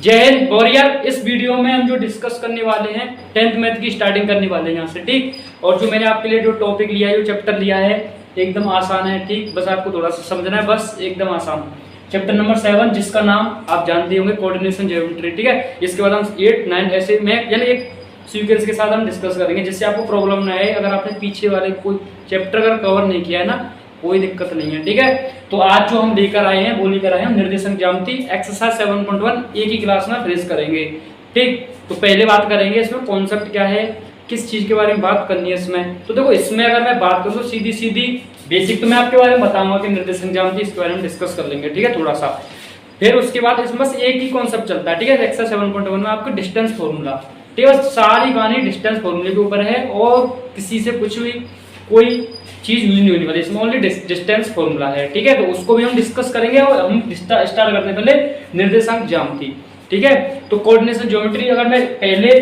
जय हिंद बोरियर। इस वीडियो में हम जो डिस्कस करने वाले हैं 10th मैथ की स्टार्टिंग करने वाले हैं यहाँ से, ठीक। और जो मैंने आपके लिए जो टॉपिक लिया है, जो चैप्टर लिया है, एकदम आसान है, ठीक। बस आपको थोड़ा सा समझना है, बस एकदम आसान। चैप्टर नंबर 7 जिसका नाम आप जानते होंगे कोऑर्डिनेशन ज्योमेट्री, ठीक है। इसके बाद हम 8, 9 ऐसे में यानी एक सीक्वेंस के साथ हम डिस्कस करेंगे जिससे आपको प्रॉब्लम ना आए। अगर आपने पीछे वाले कोई चैप्टर अगर कवर नहीं किया है ना, कोई दिक्कत नहीं है, ठीक है। तो आज जो हम लेकर आए हैं वो लेकर आए हैं निर्देशांक ज्यामिति एक्सरसाइज 7.1 एक ही क्लास में फिनिश करेंगे, ठीक। तो पहले बात करेंगे इसमें कॉन्सेप्ट क्या है, किस चीज के बारे में बात करनी है इसमें। तो देखो इसमें अगर मैं बात करूँ तो सीधी सीधी बेसिक तो मैं आपके बारे में बताऊंगा कि निर्देशांक ज्यामिति, इसके बारे में डिस्कस कर लेंगे, ठीक है, थोड़ा सा। फिर उसके बाद इसमें बस एक ही कॉन्सेप्ट चलता है, ठीक है। एक्सरसाइज 7.1 में आपका डिस्टेंस फॉर्मूला, ठीक है। सारी कहानी डिस्टेंस फॉर्मूले के ऊपर है और किसी से कुछ भी कोई चीज यूज नहीं होने वाली, इसमें ओनली डिस्टेंस फॉर्मूला है, ठीक है। तो उसको भी हम डिस्कस करेंगे और हम स्टार्ट करने पहले निर्देशांक ज्यामिति, ठीक है। तो कोऑर्डिनेशन ज्योमेट्री अगर मैं पहले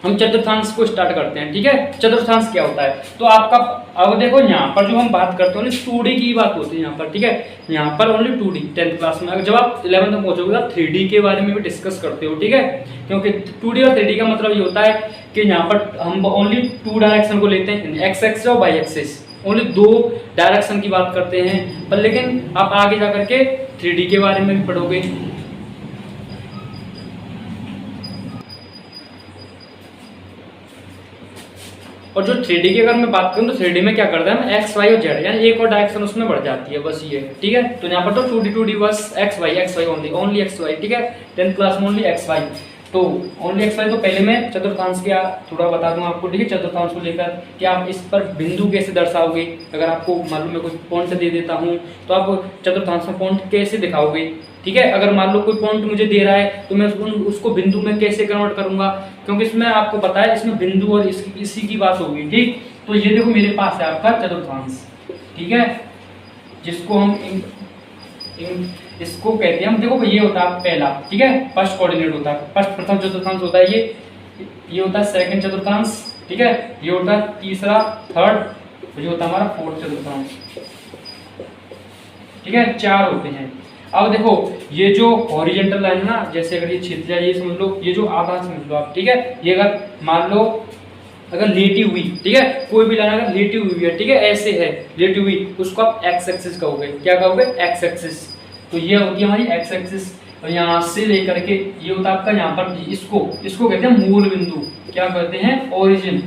हम चतुर्थांश को स्टार्ट करते हैं, ठीक है। चतुर्थांश क्या होता है तो आपका अब देखो यहाँ पर जो हम बात करते हैं 2D की बात होती है यहाँ पर, ठीक है। यहाँ पर ओनली 2D 10th क्लास में, जब आप 11th में पहुंचोगे आप 3D के बारे में भी डिस्कस करते हो, ठीक है। क्योंकि 2D और 3D का मतलब ये होता है कि यहाँ पर हम ओनली 2 डायरेक्शन को लेते हैं, एक्स एक्सिस और वाई एक्सिस, ओनली 2 डायरेक्शन की बात करते हैं। पर लेकिन आप आगे जाकर के 3D के बारे में भी पढ़ोगे। और जो 3D की अगर मैं बात करूं तो 3D में क्या करते हैं हम एक्स वाई और जेड, यानी एक और डायरेक्शन उसमें बढ़ जाती है, बस ये, ठीक है। तो यहाँ पर तो 2D बस x y only x y, ठीक है। 10th क्लास में ओनली एक्स वाई, तो ओनली एक्स वाई। तो पहले मैं चतुर्थांश क्या थोड़ा बता दूं आपको, ठीक है। चतुर्थांश को लेकर कि आप इस पर बिंदु कैसे दर्शाओगे, अगर आपको मालूम है कोई पॉइंट दे देता हूँ तो आप चतुर्थांश में पॉइंट कैसे दिखाओगे, ठीक है। अगर मान लो कोई पॉइंट मुझे दे रहा है तो मैं उसको बिंदु में कैसे कन्वर्ट करूंगा, क्योंकि इसमें आपको पता है इसमें बिंदु और इसी की बात होगी, ठीक। तो ये देखो मेरे पास है आपका चतुर्थांश, ठीक है, जिसको हम इसको कहते हैं हम, देखो ये होता है पहला, ठीक है, फर्स्ट कोऑर्डिनेट होता है, फर्स्ट प्रथम चतुर्थांश होता है ये होता है सेकंड चतुर्थांश, ठीक है। ये होता है तीसरा, थर्ड, ये होता है हमारा फोर्थ चतुर्थांश, ठीक है। 4 होते हैं। अब देखो ये जो हॉरिजॉन्टल लाइन है ना, जैसे अगर ये क्षैतिज ये समझ लो, ये जो आधा समझ लो आप, ठीक है। ये अगर मान लो अगर लेटी हुई, ठीक है, कोई भी लाइन अगर लेटी हुई है, ठीक है, ऐसे है लेटी हुई, उसको आप एक्स एक्सिस कहोगे, क्या कहोगे, एक्स एक्सिस। तो ये होगी हमारी एक्स एक्सिस, और यहाँ से लेकर के ये होता है आपका यहाँ पर इसको कहते हैं मूल बिंदु, क्या कहते हैं, ओरिजिन,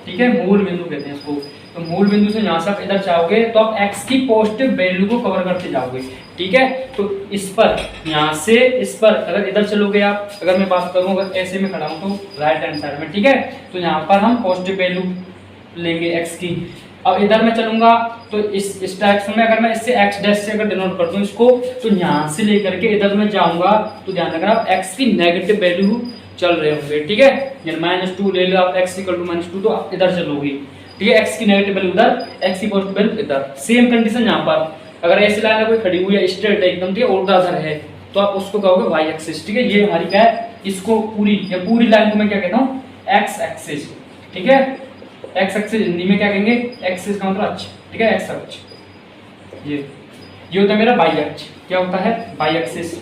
ठीक है, मूल बिंदु कहते हैं इसको। तो मूल बिंदु से यहाँ से आप इधर जाओगे तो आप x की पॉजिटिव वैल्यू को कवर करते जाओगे, ठीक है। तो इस पर यहाँ से इस पर अगर इधर चलोगे आप, अगर मैं बात करूँ अगर ऐसे में खड़ा हूँ तो राइट हैंड साइड में, ठीक है, तो यहाँ पर हम पॉजिटिव वैल्यू लेंगे x की। अब इधर मैं चलूंगा तो इस डायरेक्शन में अगर मैं इससे x डैश से अगर डिनोट करता हूँ इसको, तो यहाँ से लेकर के इधर मैं जाऊंगा तो ध्यान रखना आप x की नेगेटिव वैल्यू चल रहे होंगे, ठीक है। -2 ले लो आप, x = -2 तो आप इधर चलोगे, ठीक है। x की नेगेटिव वैल्यू उधर, x की पॉजिटिव वैल्यू इधर। सेम कंडीशन यहाँ पर अगर ऐसी लाइन कोई खड़ी हुई है स्ट्रेट है एकदम, ठीक है, ऊर्ध्वाधर है, तो आप उसको कहोगे y एक्सिस, ठीक है। ये हमारी क्या है, इसको पूरी लाइन को मैं क्या कहता हूँ, x एक्सिस, ठीक है। x एक्सिस हिंदी में क्या कहेंगे, एक्सिस का मतलब अक्ष, ठीक है, x अक्ष। ये होता है मेरा y अक्ष, क्या होता है, y एक्सिस,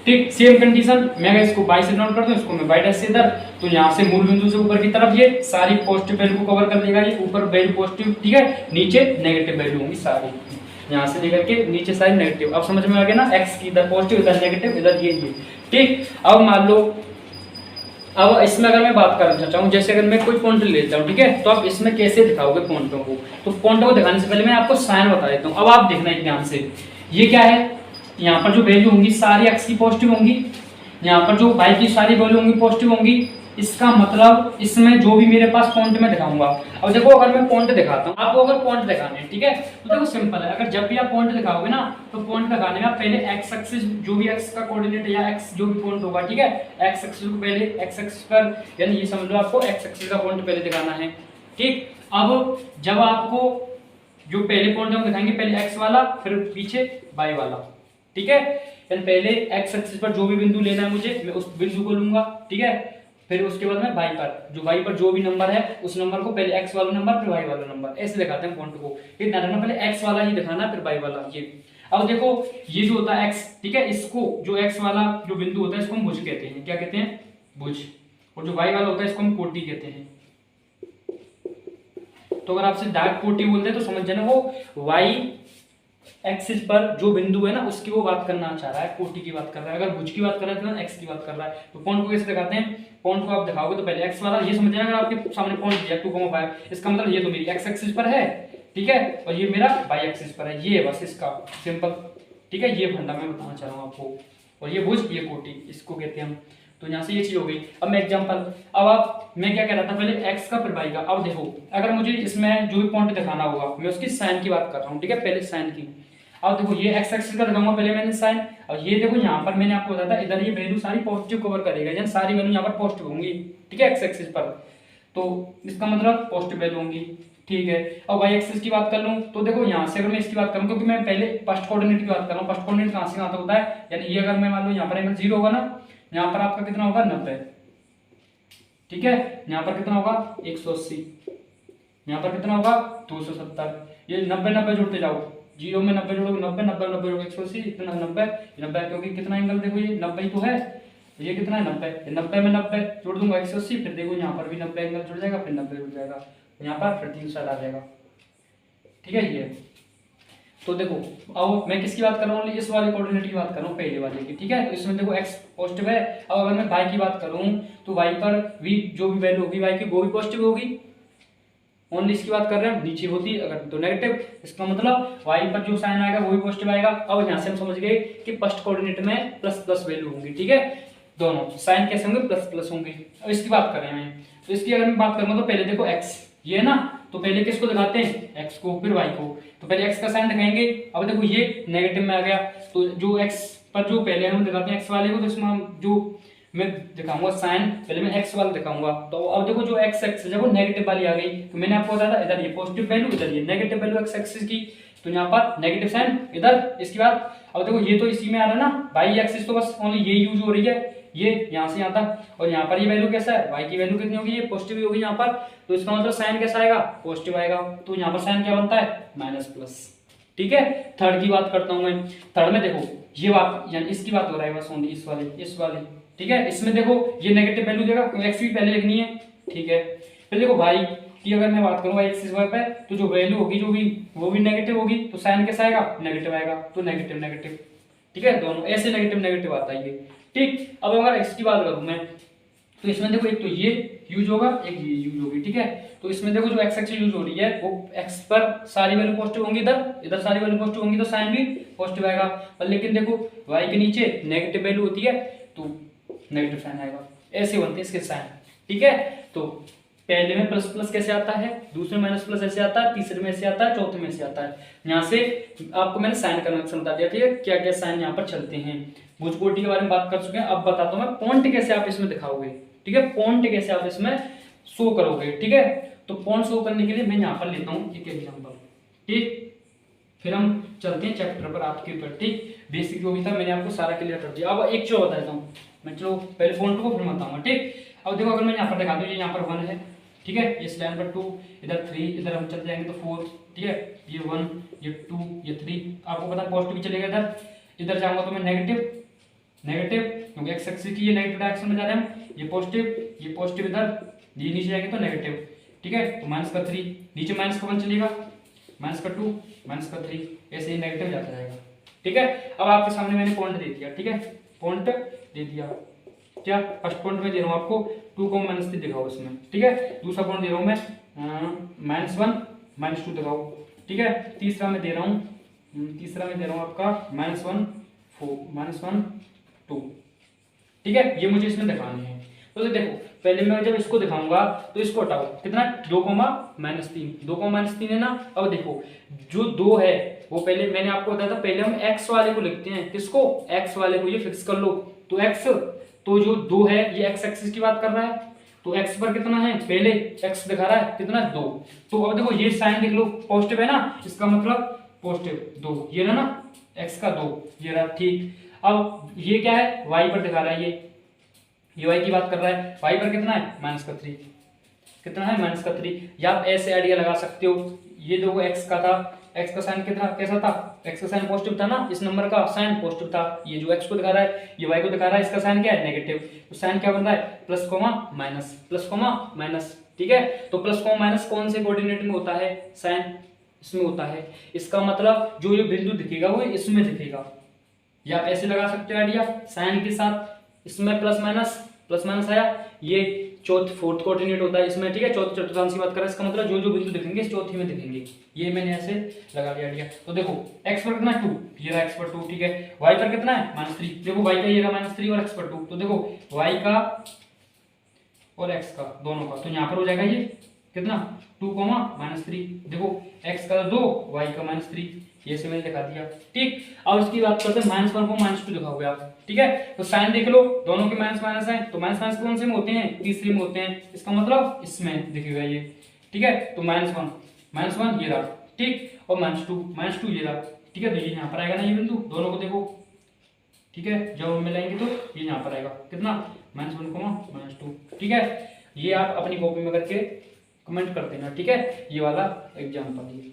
ठीक। सेम कंडीशन मैं अगर इसको y से नोट करता हूं, इसको मैं y डैश से इधर, तो यहाँ से मूल बिंदु से ऊपर की तरफ ये सारी पॉजिटिव वैल्यू को कवर कर देगा, ये ऊपर वैल्यू पॉजिटिव, ठीक है, नीचे नेगेटिव वैल्यू होंगी सारी, यहाँ से लेकर के नीचे सारी नेगेटिव। अब समझ में आ गया ना, x की इधर पॉजिटिव इधर नेगेटिव इधर ये, ठीक। अब मान लो अब इसमें अगर मैं बात करना चाहता हूँ, जैसे अगर मैं कोई पॉइंट लेता हूँ, ठीक है, तो आप इसमें कैसे दिखाओगे पॉइंटों को, तो पॉइंटों को दिखाने से पहले मैं आपको साइन बता देता हूँ। अब आप देखना एक ध्यान से, ये क्या है, यहाँ पर जो वैल्यू होंगी सारी x की पॉजिटिव होंगी, यहाँ पर जो y की सारी वैल्यू होंगी पॉजिटिव होंगी। इसका मतलब इसमें जो भी मेरे पास पॉइंट में दिखाऊंगा, अब देखो अगर मैं पॉइंट दिखाता हूँ आपको, अगर पॉइंट दिखाने हैं, ठीक है, तो देखो सिंपल है, अगर जब भी आप पॉइंट दिखाओगे ना तो पॉइंट लगाने में आप पहले x एक्सिस जो भी x का कोऑर्डिनेट या x जो भी पॉइंट होगा, ठीक है, x एक्सिस को पहले x एक्सिस पर, यानी ये समझ लो आपको x एक्सिस का पॉइंट पहले दिखाना है, ठीक। अब जब आपको जो पहले पॉइंट हम दिखाएंगे, पहले x वाला फिर पीछे y वाला, ठीक है। पहले x एक्सिस पर जो भी बिंदु लेना है मुझे, मैं उस बिंदु को लूंगा, ठीक है। फिर उसके बाद मैं y पर जो भी नंबर है उस नंबर को पहले x वाला नंबर फिर y वाला नंबर, ऐसे दिखाते हैं पॉइंट को। ये ध्यान रखना, पहले x वाला ही दिखाना फिर y वाला, ये। अब देखो ये जो होता है x, ठीक है, इसको जो x वाला जो बिंदु होता है इसको हम भुज कहते हैं। क्या कहते हैं? भुज। और जो y वाला होता है इसको हम कोटि कहते हैं। तो अगर आपसे डायरेक्ट कोटि बोलते हैं तो समझ जाना वो y एक्सिस पर जो बिंदु है ना उसकी वो बात करना चाह रहा है, कोटि की बात कर रहा है। अगर भुज की बात कर रहा है तो एक्स की बात कर रहा है। तो पॉइंट को कैसे दिखाते हैं? पॉइंट को आप दिखाओगे तो पहले एक्स वाला ये समझ जाएगा। अगर आपके सामने पॉइंट दिया 2,5, इसका मतलब ये तो मेरी एक्स एक्सिस पर है, ठीक है, और ये मेरा वाई एक्सिस पर है। ये है बस इसका सिंपल, ठीक है, ये फंडा मैं बताना चाह रहा हूँ आपको। और ये भुज, ये कोटि, इसको कहते हैं हम। तो यहाँ से ये चीज हो गई। अब मैं एग्जांपल, अब आप, मैं क्या कह रहा था पहले एक्स का फिर वाई का। अब देखो अगर मुझे इसमें जो भी पॉइंट दिखाना होगा मैं उसकी साइन की बात कर रहा हूँ, ठीक है, पहले साइन की। अब देखो ये एक्स एक्सिस का दिखाऊंगा पहले मैंने साइन, और ये देखो यहाँ पर मैंने आपको बताया था इधर ये वैल्यू सारी पॉजिटिव कवर करेगा, यानी सारी वैल्यू यहाँ पर पॉजिटिव होंगी, ठीक है, एक्स एक्सिस पर। तो इसका मतलब पॉजिटिव वैल्यू होंगी, ठीक है। अब वाई एक्सिस की बात कर लूँ तो देखो यहाँ से अगर मैं इसकी बात करूँ, क्योंकि मैं पहले फर्स्ट कोऑर्डिनेट की बात कर रहा हूँ, फर्स्ट कोऑर्डिनेट कहाँ से कहाँ तक होता है, यानी ये अगर मैं मान लो यहाँ पर एंगल 0 होगा ना, यहाँ पर आपका कितना होगा 90, ठीक है, यहाँ पर कितना होगा 180, यहाँ पर कितना होगा 270। ये 90 जोड़ते जाओ, 0 में 90 जोड़ोगे 90, 90 90 जोड़ोगे 180, इतना 90 90, क्योंकि कितना एंगल देखो ये 90 तो है, ये कितना है 90, 90 में 90 जोड़ दूंगा 180, फिर देखो यहाँ पर भी 90 एंगल जुड़ जाएगा, फिर 90 जुड़ जाएगा, यहाँ पर फिर 3 साइड आ जाएगा, ठीक है। ये तो देखो अब मैं किसकी बात कर रहा हूँ, इस वाले कोऑर्डिनेट की बात कर रहा हूँ, पहले वाले की, ठीक है। तो इसमें देखो x पॉजिटिव है। अब अगर मैं y की बात करूँ तो y पर v जो भी वैल्यू होगी y की वो भी पॉजिटिव होगी, ओनली इसकी बात कर रहे हैं, नीचे होती अगर तो नेगेटिव, इसका मतलब y पर जो साइन आएगा वो भी पॉजिटिव आएगा। अब यहाँ से हम समझ गए कि फर्स्ट कोऑर्डिनेट में प्लस प्लस वैल्यू होंगी, ठीक है, दोनों साइन कैसे होंगे, प्लस प्लस होंगे। अब इसकी बात कर रहे हैं, तो इसकी अगर मैं बात करूँगा तो पहले देखो x, ये है ना, तो पहले किसको दिखाते हैं, x को, फिर y को। तो पहले x का साइन दिखाएंगे। अब देखो ये नेगेटिव में आ गया, तो जो x पर जो पहले हम दिखाते हैं x वाले को, तो इसमें हम जो मैं दिखाऊंगा साइन, पहले मैं x वाला दिखाऊंगा। तो अब देखो जो x एक्सिस जब वो नेगेटिव वाली आ गई, तो मैंने आपको बताया था इधर ये पॉजिटिव वैल्यू, इधर ये नेगेटिव वैल्यू x एक्सिस की, तो यहाँ पर नेगेटिव साइन इधर। इसके बाद अब देखो ये तो इसी में आ रहा है ना, y एक्सिस तो बस ओनली ये यूज हो रही है, ये यहाँ से यहाँ तक, और यहाँ पर ये वैल्यू कैसा है, y की वैल्यू कितनी होगी, ये पॉजिटिव होगी यहाँ पर, तो इसका मतलब साइन कैसा आएगा, पॉजिटिव आएगा। तो यहाँ पर साइन क्या बनता है, माइनस प्लस, ठीक है। थर्ड की बात करता हूँ मैं। थर्ड में देखो ये बात, यानी इसकी बात हो रहा है बस ओनली इस वाले, ठीक है। इसमें देखो ये नेगेटिव वैल्यू देगा, एक्स भी पहले लिखनी है, ठीक है। फिर देखो भाई की अगर मैं बात करूँ एक्सिस वाई पे, तो जो वैल्यू होगी जो भी वो भी नेगेटिव होगी, तो साइन कैसा आएगा, नेगेटिव आएगा, तो नेगेटिव नेगेटिव, ठीक है, दोनों ऐसे नेगेटिव नेगेटिव आता है ये, ठीक। अब अगर एक्स की बात करूँ मैं, तो इसमें देखो एक तो ये यूज होगा, एक ये यूज होगी, ठीक है। तो इसमें देखो जो एक्स एक्सिस यूज हो रही है वो एक्स पर सारी वैल्यू पॉजिटिव होंगी, इधर सारी वैल्यू पॉजिटिव होंगी, तो साइन भी पॉजिटिव आएगा। और लेकिन देखो वाई के नीचे नेगेटिव वैल्यू होती है तो नेगेटिव साइन आएगा, ऐसे बनते हैं इसके साइन, ठीक है। तो पहले में प्लस प्लस कैसे आता है, दूसरे में माइनस प्लस ऐसे आता है, तीसरे में ऐसे आता है, चौथे में ऐसे आता है। यहाँ से आपको मैंने साइन का कनेक्शन बता दिया, ठीक है, क्या क्या साइन यहाँ पर चलते हैं। भुज कोटि के बारे में बात कर चुके हैं, अब बताता हूँ मैं पॉइंट कैसे आप इसमें दिखाओगे, ठीक है, पॉइंट कैसे आप इसमें शो करोगे, ठीक है। तो पॉइंट शो करने के लिए मैं यहाँ पर लेता हूँ एक एग्जाम्पल, ठीक, फिर हम चलते हैं चैप्टर पर आपके ऊपर, ठीक। बेसिक जो भी था मैंने आपको सारा क्लियर कर दिया। अब एक चीज बता देता हूँ मैं, चलो पहले पॉइंट को फिर बताऊंगा, ठीक। अब देखो अगर मैं यहाँ पर दिखा दूँ, ये यहाँ पर 1 है, ठीक है, इस लाइन पर 2, इधर 3, इधर हम चलते जाएंगे तो 4, ठीक है, ये 1, ये 2, ये 3, आपको पता है पॉजिटिव भी चलेगा इधर, इधर जाऊंगा तो मैं नेगेटिव नेगेटिव, क्योंकि एक्स एक्सिस की ये नेगेटिव डायरेक्शन में जा रहे हैं, ये पॉजिटिव इधर, ये नीचे जाएंगे तो नेगेटिव, ठीक है। तो माइनस का 3, नीचे माइनस का 1 चलेगा, माइनस का 2, माइनस का 3, ऐसे ही नेगेटिव जाता रहेगा, ठीक है। अब आपके सामने मैंने पॉइंट दे दिया, ठीक है, पॉइंट दे दिया, क्या फर्स्ट पॉइंट में दे रहा हूँ आपको 2 को -3 दिखाओ इसमें, ठीक है। दूसरा पॉइंट दे रहा हूँ मैं -1 -2 दिखाओ, ठीक है। तीसरा में दे रहा हूँ आपका -1 4 -1 2, ठीक है। ये मुझे इसमें दिखाने हैं। तो देखो पहले मैं जब इसको दिखाऊंगा तो इसको हटाओ, कितना 2 -3 है ना। अब देखो जो 2 है वो पहले मैंने आपको बताया था, पहले हम x वाले को लिखते हैं, किसको, x वाले को, ये फिक्स कर लो। तो x, तो जो 2 है ये x एक्सिस की बात कर रहा है, तो x पर कितना है, पहले x दिखा रहा है कितना 2, तो अब देखो ये साइन देख लो पॉजिटिव है ना, इसका मतलब पॉजिटिव 2, ये रहा ना x का 2, ये रहा, ठीक। अब ये क्या है, y पर दिखा रहा है, ये y की बात कर रहा है, y पर कितना है -3, कितना है -3। या आप ऐसे आइडिया लगा सकते हो, ये देखो x का था, एक्स का साइन कितना कैसा था, एक्स का साइन पॉजिटिव था ना, इस नंबर का साइन पॉजिटिव था। ये जो एक्स को दिखा रहा है ये वाई को दिखा रहा है, इसका साइन क्या है नेगेटिव, तो साइन क्या बन रहा है plus comma minus, plus comma minus. ठीक है, तो प्लस कोमा माइनस कौन से कोऑर्डिनेट में होता है, साइन इसमें होता है। इसका मतलब जो ये बिंदु दिखेगा वो इसमें दिखेगा, या आप ऐसे लगा सकते हो आइडिया, साइन के साथ इसमें प्लस माइनस आया, ये फोर्थ कोऑर्डिनेट होता है इसमें। ठीक है, चौथे चतुर्थांश की बात करें, इसका मतलब जो जो बिंदु दिखेंगे इस चौथी में दिखेंगे। ये मैंने ऐसे लगा दिया आइडिया। तो देखो x पर कितना 2, ये रहा x पर 2। ठीक है, y पर कितना है -3, देखो y का ये रहा -3 और x पर 2, तो देखो y का और x का दोनों का, तो यहाँ पर हो जाएगा ये कितना 2, -3। देखो x का 2, y का -3, ये से मैंने दिखा दिया। ठीक, अब इसकी बात करते हैं -1 को -2 दिखाओगे आप। ठीक है, तो साइन देख लो, दोनों के माइनस माइनस है, तो माइनस माइनस कौन से में होते हैं, तीसरे में होते हैं, इसका मतलब इसमें दिखेगा ये। ठीक है, तो -1 ये रहा। ठीक, और -2 ये रहा। ठीक है, तो ये यहाँ पर आएगा ना, ये बिंदु दोनों को देखो। ठीक है, जब मिलाएंगे तो ये यहाँ पर आएगा कितना -1, -2। ठीक है, ये आप अपनी कॉपी में करके कमेंट कर देना। ठीक है, ये वाला एग्जाम्पल ये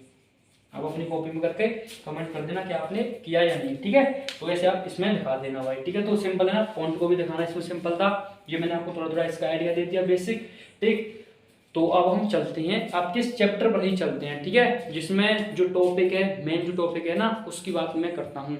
आप अपनी कॉपी में करके कमेंट कर देना कि आपने किया या नहीं। ठीक है, तो ऐसे आप इसमें दिखा देना भाई। ठीक है, तो सिंपल है ना, फॉन्ट को भी दिखाना इसमें सिंपल था, ये मैंने आपको थोड़ा थोड़ा इसका आइडिया दे दिया बेसिक। ठीक, तो अब हम चलते हैं आपके इस चैप्टर पर ही चलते हैं। ठीक है, जिसमें जो टॉपिक है, मेन जो टॉपिक है ना, उसकी बात मैं करता हूँ।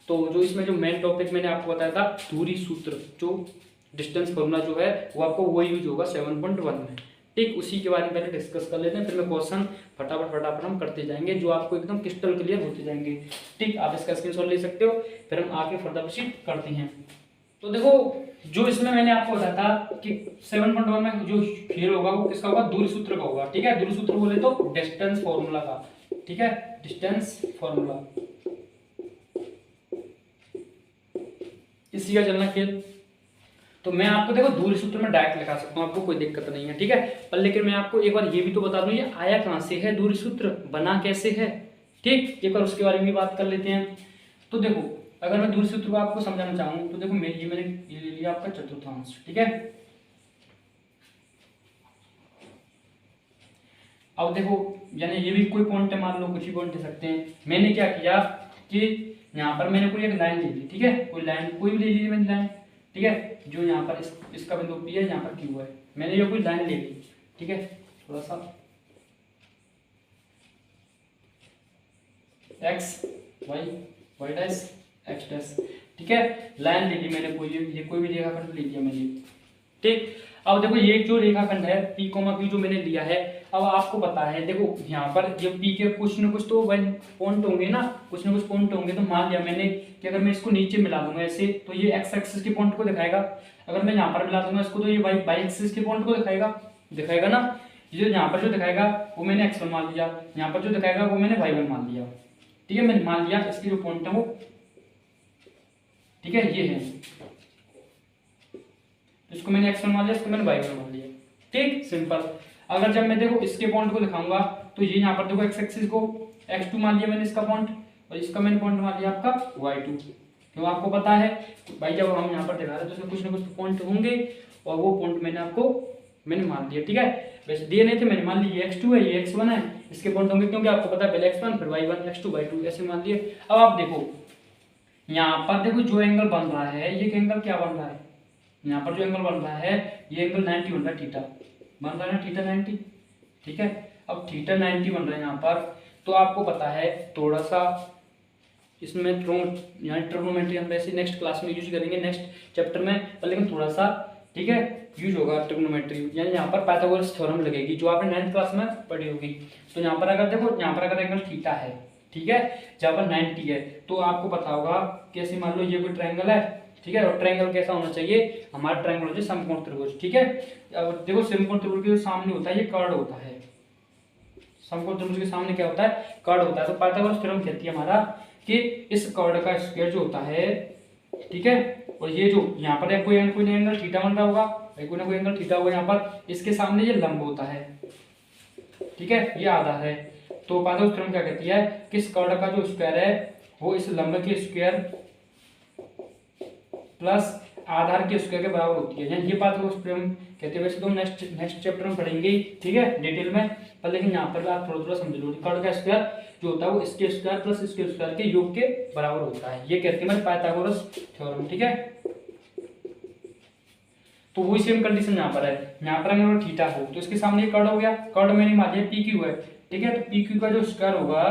तो जो इसमें जो मेन टॉपिक मैंने आपको बताया था, दूरी सूत्र, जो डिस्टेंस फॉर्मूला जो है वो आपको वो यूज होगा 7.1 में। ठीक, उसी के बारे में पहले डिस्कस कर लेते हैं, फिर मैं क्वेश्चन फटाफट हम करते जाएंगे, जो आपको एकदम क्रिस्टल क्लियर होते जाएंगे। ठीक, आप इसका स्क्रीनशॉट ले सकते हो, फिर हम आगे फर्दर प्रोसीड करते हैं। तो देखो, जो इसमें मैंने आपको बताया था कि 7.1 में जो खेल होगा वो किसका होगा, दूरी सूत्र का होगा। ठीक है, दूरी सूत्र बोले तो डिस्टेंस फॉर्मूला का। ठीक है, डिस्टेंस फॉर्मूला, इसी का चलना खेल। तो मैं आपको देखो दूरी सूत्र में डायरेक्ट लिखा सकता हूँ, आपको कोई दिक्कत नहीं है। ठीक है, पर लेकिन मैं आपको एक बार ये भी तो बता दूं, ये आया कहाँ से है, दूरी सूत्र बना कैसे है। ठीक, एक बार उसके बारे में भी बात कर लेते हैं। तो देखो, अगर मैं दूरी सूत्र को आपको समझाना चाहूँ तो देखो, मैंने ये ले लिया आपका चतुर्थांश। ठीक है, अब देखो, यानी ये भी कोई पॉइंट है, मान लो कुछ भी पॉइंट दे सकते हैं। मैंने क्या किया कि यहाँ पर मैंने कोई एक लाइन ले ली। ठीक है, कोई लाइन कोई भी ले ली मैंने लाइन। ठीक है, जो यहाँ पर इसका बिंदु P है, यहाँ पर Q है, मैंने ये कोई लाइन ले ली। ठीक है, थोड़ा सा x y dash x dash. ठीक है, लाइन ले ली मैंने, कोई ये कोई भी रेखाखंड ले लिया मैंने। ठीक, अब देखो ये जो रेखाखंड है P, Q जो मैंने लिया है, अब आपको पता है देखो यहाँ पर जब P के कुछ न कुछ तो पॉइंट होंगे ना, कुछ न कुछ पॉइंट होंगे। तो मान लिया मैंने कि अगर मैं इसको नीचे मिला दूंगा ऐसे, तो ये x एक्सिस के पॉइंट को दिखाएगा। अगर मैं यहाँ पर मिला दूंगा इसको, तो ये y एक्सिस के पॉइंट को दिखाएगा ना। ये यहाँ पर जो दिखाएगा वो मैंने x1 मान लिया, यहाँ पर जो दिखाएगा वो मैंने y1 मान लिया। ठीक है, मैंने मान लिया इसके जो पॉइंट है वो, ठीक है, ये है, इसको मैंने x1 मान लिया, इसको मैंने y1 मान लिया। ठीक, सिंपल। अगर जब मैं देखो इसके पॉइंट को दिखाऊंगा, तो ये यहाँ पर देखो x एक्सिस को x2 मान लिया मैंने इसका पॉइंट, और इसका मैंने पॉइंट मान लिया आपका y2। क्यों, आपको पता है भाई, जब हम यहाँ पर दिखा रहे हैं तो इसमें कुछ ना कुछ पॉइंट होंगे, और वो पॉइंट मैंने मान लिया। ठीक है, वैसे दिए नहीं थे, मैंने मान लिया ये x2 है, ये x1 है, इसके पॉइंट होंगे, क्योंकि आपको पता है पहले x1 फिर y1 x2 y2 ऐसे मान लिए। अब आप देखो यहाँ पर देखो जो एंगल बन रहा है, ये एंगल क्या बन रहा है, यहाँ पर जो एंगल बन रहा है ये एंगल 90 बन रहा है, थीटा बन रहा है ना, थीटा 90। ठीक है, अब थीटा 90 बन रहा है यहाँ पर। तो आपको पता है थोड़ा सा इसमें यहाँ ट्रिग्नोमेट्री हम वैसे नेक्स्ट क्लास में यूज करेंगे, नेक्स्ट चैप्टर में, पर लेकिन थोड़ा सा ठीक है यूज होगा ट्रिग्नोमेट्री, यानी यहाँ पर पाइथागोरस थ्योरम लगेगी, जो आपने 9th क्लास में पढ़ी होगी। तो यहाँ पर अगर देखो, यहाँ पर अगर एंगल थीटा है, ठीक है, जहाँ पर 90 है, तो आपको पता होगा कैसे, मान लो ये कोई ट्रायंगल है। ठीक है, और ट्रायंगल कैसा होना चाहिए, हमारा ट्रायंगल हो जाए समकोण त्रिभुज। ठीक है, अब देखो समकोण त्रिभुज के जो सामने होता है ये कर्ड होता है, समकोण त्रिभुज के सामने क्या होता है, कर्ड होता है। तो पाइथागोरस थ्योरम कहती है हमारा कि इस कर्ड का स्क्वायर जो होता है, ठीक है, और ये जो यहाँ पर कोई एंगल थीटा बन रहा होगा, कोई ना कोई एंगल थीटा होगा यहाँ पर, इसके सामने ये लंब होता है। ठीक है, ये आधार है। तो पाइथागोरस थ्योरम क्या कहती है कि इस कर्ड का जो स्क्वायर है वो इस लंब के स्क्वायर प्लस आधार के स्क्वायर के बराबर होती है। ये बात उस पर हम कहते हैं, वैसे तो नेक्स्ट चैप्टर में पढ़ेंगे ही, ठीक है, डिटेल में, पर लेकिन यहाँ पर आप थोड़ा थोड़ा समझ लो। कर्ण का स्क्वायर जो होता है वो इसके स्क्वायर प्लस इसके स्क्वायर के योग के बराबर होता है, ये कहते हैं पाइथागोरस थ्योरम, ठीक है। तो वही सेम कंडीशन यहाँ पर है। यहाँ पर अगर थीटा हो तो इसके सामने कर्ण हो गया, कर्ण मैंने मान लिया पी क्यू है, ठीक है। तो पी क्यू का जो स्क्वायर होगा,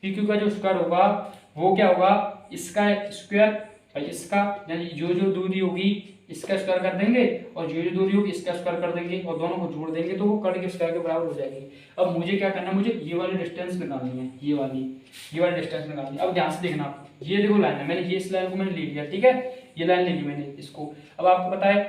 पी क्यू का जो स्क्वायर होगा वो क्या होगा, इसका स्क्वायर और इसका, यानी जो जो दूरी होगी इसका स्क्वायर कर देंगे और जो जो दूरी होगी इसका स्क्वायर कर देंगे और दोनों को जोड़ देंगे तो वो कर्ण के स्क्वायर के बराबर हो जाएगी। अब मुझे क्या करना है, मुझे ये वाली डिस्टेंस निकालनी है, ये वाली डिस्टेंस निकालनी है। अब ध्यान से देखना, ये देखो लाइन है, मैंने ये इस लाइन को मैंने ले लिया, ठीक है, ये लाइन ले ली मैंने इसको। अब आपको पता है,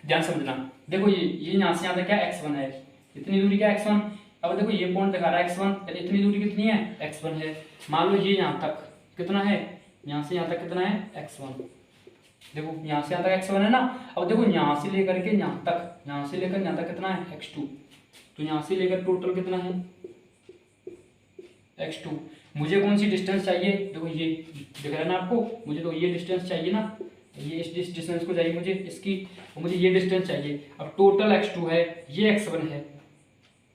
ध्यान समझना, देखो ये यहाँ से यहाँ तक क्या x1 है, इतनी दूरी क्या x1। अब देखो ये पॉइंट दिखा रहा है x1, इतनी दूरी कितनी है, x1 है। मान लो ये यहाँ तक कितना है, यहाँ से यहाँ तक कितना है, x1। देखो यहाँ से यहाँ तक x1 है ना। अब देखो यहाँ से लेकर के यहाँ तक, यहाँ से लेकर यहाँ तक कितना है, x2। तो यहाँ से लेकर टोटल कितना है, x2। मुझे कौन सी डिस्टेंस चाहिए, देखो ये दिख रहा है ना आपको, मुझे तो ये डिस्टेंस चाहिए ना, ये इस डिस्टेंस को चाहिए मुझे इसकी, और मुझे ये डिस्टेंस चाहिए। अब टोटल x2 है, ये x1 है,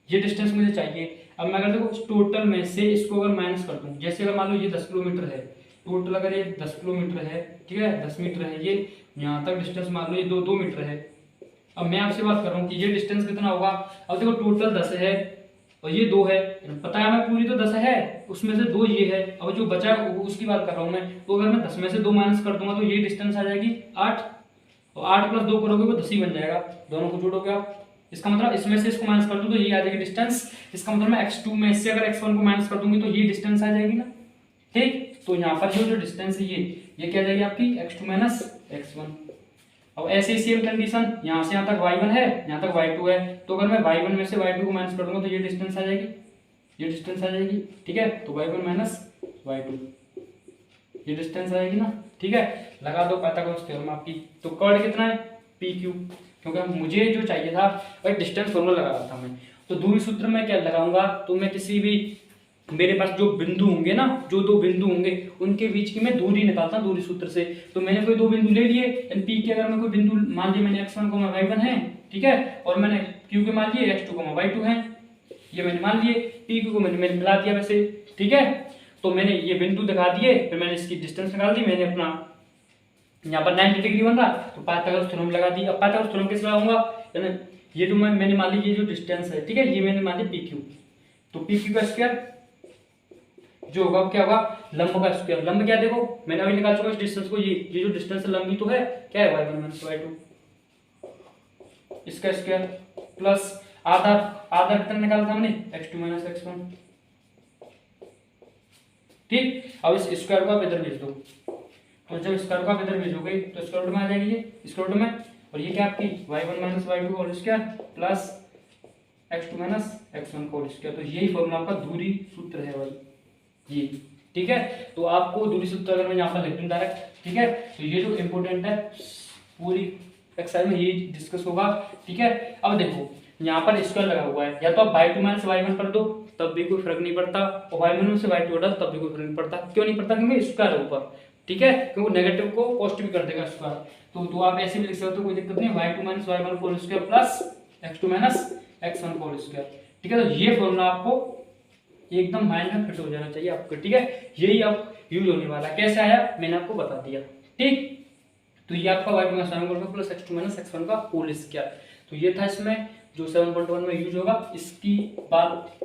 ये डिस्टेंस मुझे चाहिए। अब मैं अगर देखो टोटल में से इसको अगर माइनस कर दूं, जैसे अगर मान लो ये 10 किलोमीटर है टोटल, अगर ये 10 किलोमीटर है, ठीक है, 10 मीटर है, ये यहाँ तक डिस्टेंस मान लो ये 2 मीटर है। अब मैं आपसे बात कर रहा हूँ कि ये डिस्टेंस कितना होगा। अब देखो टोटल 10 है और ये 2 है, पता है मैं पूरी तो 10 है, उसमें से 2 ये है। अब जो बचा है उसकी बात कर रहा हूँ मैं, तो अगर मैं 10 में से 2 माइनस कर दूंगा तो ये डिस्टेंस आ जाएगी 8, और 8 प्लस 2 करोगे वो 10 ही बन जाएगा, दोनों को जोड़ोगे आप। इसका मतलब इसमें से इसको माइनस कर दूं तो ये आ जाएगी डिस्टेंस। इसका मतलब मैं x2 में से अगर x1 को माइनस कर दूंगी तो ये डिस्टेंस आ जाएगी ना, ठीक। तो यहाँ पर जो डिस्टेंस है ये क्या जाएगी आपकी, x2 माइनस x1। अब ऐसे ही सेम कंडीशन, यहाँ से यहाँ तक y1 है, यहाँ तक y2 है, तो अगर मैं y1 में से y2 को माइनस कर दूंगा तो ये डिस्टेंस आ जाएगी, ये डिस्टेंस आ जाएगी, ठीक है। तो y1 माइनस y2 ये डिस्टेंस आएगी ना, ठीक है। लगा दो पाइथागोरस थ्योरम आपकी। तो कर्ण कितना है, PQ, क्योंकि मुझे जो चाहिए था भाई डिस्टेंस फॉर्मूला लगा रहा था मैं। तो दूरी सूत्र में क्या लगाऊंगा, तो मैं किसी भी, मेरे पास जो बिंदु होंगे ना, जो 2 बिंदु होंगे उनके बीच की मैं दूरी निकालता हूं दूरी सूत्र से। तो मैंने कोई 2 बिंदु ले लिए, एंड पी के अगर मैं कोई बिंदु मान लिया, मैंने x1 y1 है, ठीक है, और मैंने q के मान लिए x2 y2 है, ये मैंने मान लिए, पी क्यू को मैंने मिला दिया वैसे, ठीक है। तो मैंने ये बिंदु दिखा दिए, फिर मैंने इसकी डिस्टेंस निकाल दी, मैंने अपना यहाँ पर 90 डिग्री बन रहा, तो पाइथागोरस थ्योरम लगा दी। अब पाइथागोरस थ्योरम किस लगाऊंगा, यानी ये जो मैंने मान ली ये जो डिस्टेंस है, ठीक है, ये मैंने मान ली PQ, तो PQ का स्क्वायर जो होगा क्या होगा, लंब का स्क्वायर। लंब क्या, देखो मैंने अभी निकाल चुका इस डिस्टेंस को, ये जो डिस्टेंस लंबी तो है, क्या है, y1 माइनस y2, इसका स्क्वायर प्लस आधा कितना निकाला था हमने, x2 माइनस x1, ठीक। अब इस स्क्वायर को आप इधर भेज दो, तो जब स्क्वायर को आप इधर भेजोगे तो स्क्वायर रूट में आ जाएगी, ये स्क्वायर रूट में, और ये क्या आपकी y1 minus y2 whole square plus x2 minus x1 whole square. तो यही फॉर्मूला आपका दूरी सूत्र है भाई, ये, ठीक है। तो आपको दूरी सूत्र अगर मैं यहाँ पर लिख दूं डायरेक्ट, ठीक है, तो ये जो इंपॉर्टेंट है पूरी एक्सरसाइज में ये डिस्कस होगा, ठीक है। अब देखो यहाँ पर स्क्वायर लगा हुआ है, या तो आप y2 माइनस y1 कर दो तब भी कोई फर्क नहीं पड़ता, और y1 में से y2 हटा तब भी कोई फर्क नहीं पड़ता। क्यों नहीं पड़ता, क्योंकि स्क्वायर है ऊपर, ठीक है, क्योंकि नेगेटिव को पॉजिटिव कर देगा स्क्वायर। तो आप ऐसे भी लिख सकते हो, कोई दिक्कत नहीं, y2 minus y1 whole square plus x2 minus x1 whole square, ठीक है। तो ये फॉर्मूला आपको एकदम माइंड में फिट हो जाना चाहिए आपको, ठीक है। यही अब यूज होने वाला है, कैसे आया मैंने आपको बता दिया, ठीक। तो ये आपका y2 minus y1 plus x2 minus x1 का होल स्क्वायर। तो ये था इसमें जो 7.1 में यूज होगा। इसकी बात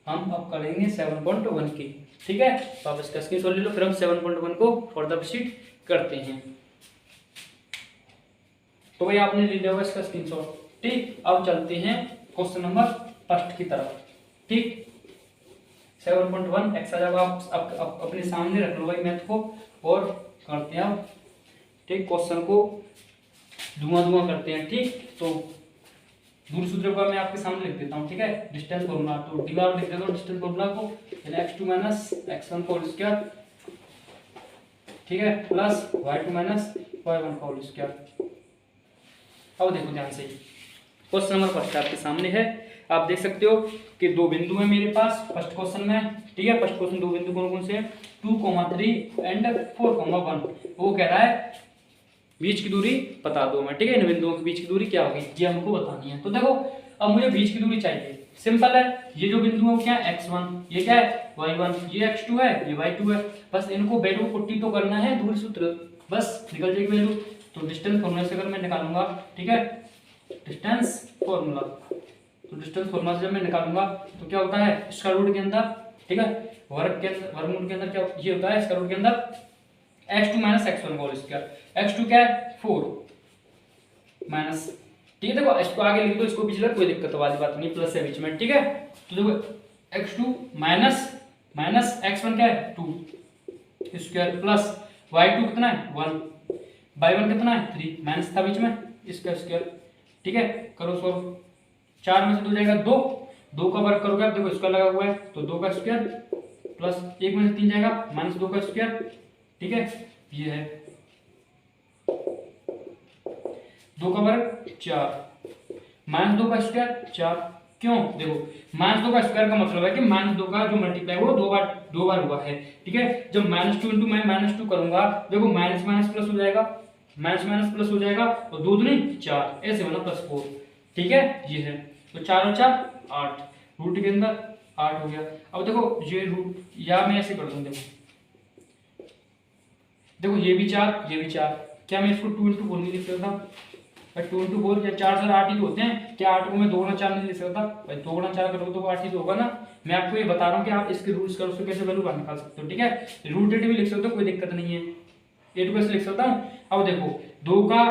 हम अब करेंगे 7.1 की, ठीक है। तो आप इसका स्क्रीनशॉट ले लो, फिर हम 7.1 को फर्दर प्रोसीड करते हैं। तो भाई आपने ले लिया होगा इसका स्क्रीनशॉट, ठीक। अब चलते हैं क्वेश्चन नंबर फर्स्ट की तरफ, ठीक। 7.1 एक्सरसाइज आप अपने सामने रख लो भाई मैथ को, और करते हैं अब, ठीक, क्वेश्चन को धुआं करते हैं, ठीक। तो दूरी सूत्र को मैं आपके सामने लिख देता हूँ, ठीक है, डिस्टेंस फॉर्मूला। तो दीवार लिख देता हूँ डिस्टेंस फॉर्मूला को, यानी x2 minus x1 whole square, ठीक है, plus y2 minus y1 whole square. अब देखो ध्यान से, क्वेश्चन नंबर फर्स्ट आपके सामने है, आप देख सकते हो कि 2 बिंदु है मेरे पास फर्स्ट क्वेश्चन में, ठीक है। फर्स्ट क्वेश्चन दो बिंदु कौन कौन से हैं, 2,3 एंड 4,1। वो कह रहा है बीच की दूरी बता दो मैं, ठीक है। इन बिंदुओं के बीच की दूरी क्या होगी ये हमको बतानी है। तो देखो अब मुझे बीच की दूरी चाहिए, सिंपल है। ये जो बिंदु है क्या है x1, ये क्या है y1, ये x2 है, ये y2 है। बस इनको वैल्यू पुट्टी तो करना है, दूरी सूत्र बस निकल जाएगी वैल्यू। तो डिस्टेंस फॉर्मूला से अगर मैं निकालूंगा, ठीक है, डिस्टेंस फॉर्मूला, तो डिस्टेंस फॉर्मूला से जब मैं निकालूंगा तो क्या होता है स्क्वायर रूट के अंदर, ठीक है, वर्ग के अंदर, वर्गमूल के अंदर क्या ये होता है स्क्वायर रूट के अंदर x2 minus x1 whole square. x2 क्या है 4 माइनस, ठीक है। देखो इसको आगे लिख दो, इसको पीछे कोई दिक्कत वाली बात नहीं, प्लस है बीच में, ठीक है। तो देखो x2 माइनस माइनस x1 क्या है 2 स्क्वायर प्लस y2 कितना है 1, y1 कितना है 3, माइनस था बीच में इसका स्क्वायर, ठीक है। करो सॉल्व, 4 में से 2 जाएगा 2, 2 का वर्ग करोगे आप, देखो इसका लगा हुआ है तो 2 का स्क्वायर प्लस 1 में से 3 जाएगा माइनस 2 का स्क्वायर, ठीक है। ये है 2 का वर्ग 4 माइनस 2 का स्क्वायर 4, क्यों देखो माइनस 2 का स्क्वायर का मतलब है कि माइनस 2 का जो मल्टीप्लाई वो दो बार हुआ है, ठीक है। जब -2 इंटू मैं -2 करूंगा देखो माइनस माइनस प्लस हो जाएगा, माइनस माइनस प्लस हो जाएगा और 2 दूनी 4 ऐसे बना +4, ठीक है। ये है तो 4 और 4 8, रूट के अंदर 8 हो गया। अब देखो ये रूट या मैं ऐसे कर दूं, देखो ये भी 4 ये भी 4, क्या मैं इसको 2 इंटू 4 नहीं लिख सकता? 2 इंटू 4 या 4 से 8 ही होते हैं, क्या 8 को मैं 2 गुणा 4 नहीं लिख सकता? भाई 2 गुणा 4 करोगे तो 8 ही तो होगा ना। मैं आपको ये बता रहा हूँ कि आप इसके रूट्स करो उसको कैसे वैल्यू बाहर निकाल सकते हो, ठीक है। रूट भी लिख सकते हो, कोई दिक्कत नहीं है, 8 कैसे लिख सकता हूँ। अब देखो 2 का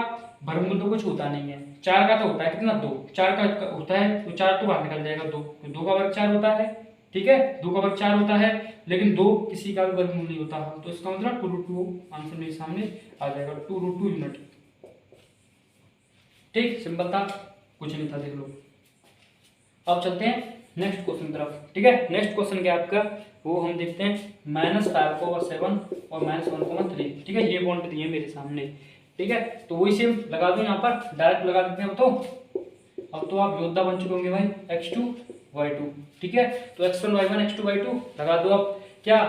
वर्गमूल तो कुछ होता नहीं है, 4 का तो होता है कितना 2, 4 का होता है तो 4 तो बाहर निकल जाएगा 2, तो 2 का वर्ग 4 होता है, ठीक है। 2 का वर्ग 4 होता है, लेकिन 2 किसी का भी वर्गमूल नहीं होता, तो इसका मतलब 2√2 आंसर मेरे सामने आ जाएगा, 2√2 यूनिट, ठीक। सिंपल था, कुछ नहीं था, देख लो। अब चलते हैं नेक्स्ट क्वेश्चन तरफ, ठीक है। नेक्स्ट क्वेश्चन क्या आपका वो हम देखते हैं -5/7 और -1/3, ठीक है। ये पॉइंट दिए मेरे सामने, ठीक है। तो वही सेम लगा दो यहाँ पर, डायरेक्ट लगा देते हैं। अब तो आप योद्धा बन चुके होंगे भाई, x2 y2, ठीक है। तो x1 y1 x2 y2 लगा दो। अब क्या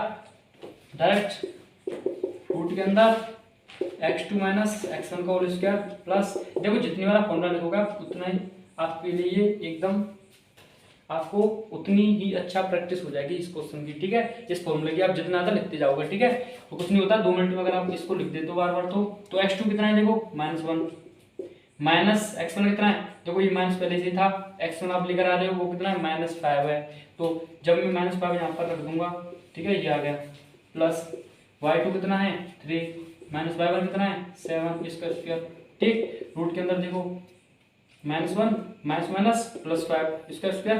डायरेक्ट रूट के अंदर x2 माइनस x1 का होल स्क्वायर प्लस, देखो जितनी बार फॉर्मूला लिखोगे उतना ही आपके लिए एकदम आपको उतनी ही अच्छा प्रैक्टिस हो जाएगी इस क्वेश्चन की, ठीक है। इस फॉर्मूले की आप जितना ज़्यादा लिखते जाओगे, ठीक है, तो कुछ नहीं होता। 2 मिनट में अगर आप इसको लिख देते हो बार बार तो x2 कितना है देखो -1 माइनस x1 कितना है, देखो ये माइनस पहले से था, x1 आप लेकर आ रहे हो वो कितना है -5 है, तो जब मैं -5 यहाँ पर रख दूंगा, ठीक है, ये आ गया प्लस y2 कितना है 3 माइनस y1 कितना है 7 इसका स्क्वायर, ठीक। रूट के अंदर देखो -1 माइनस प्लस 5 इसका स्क्वायर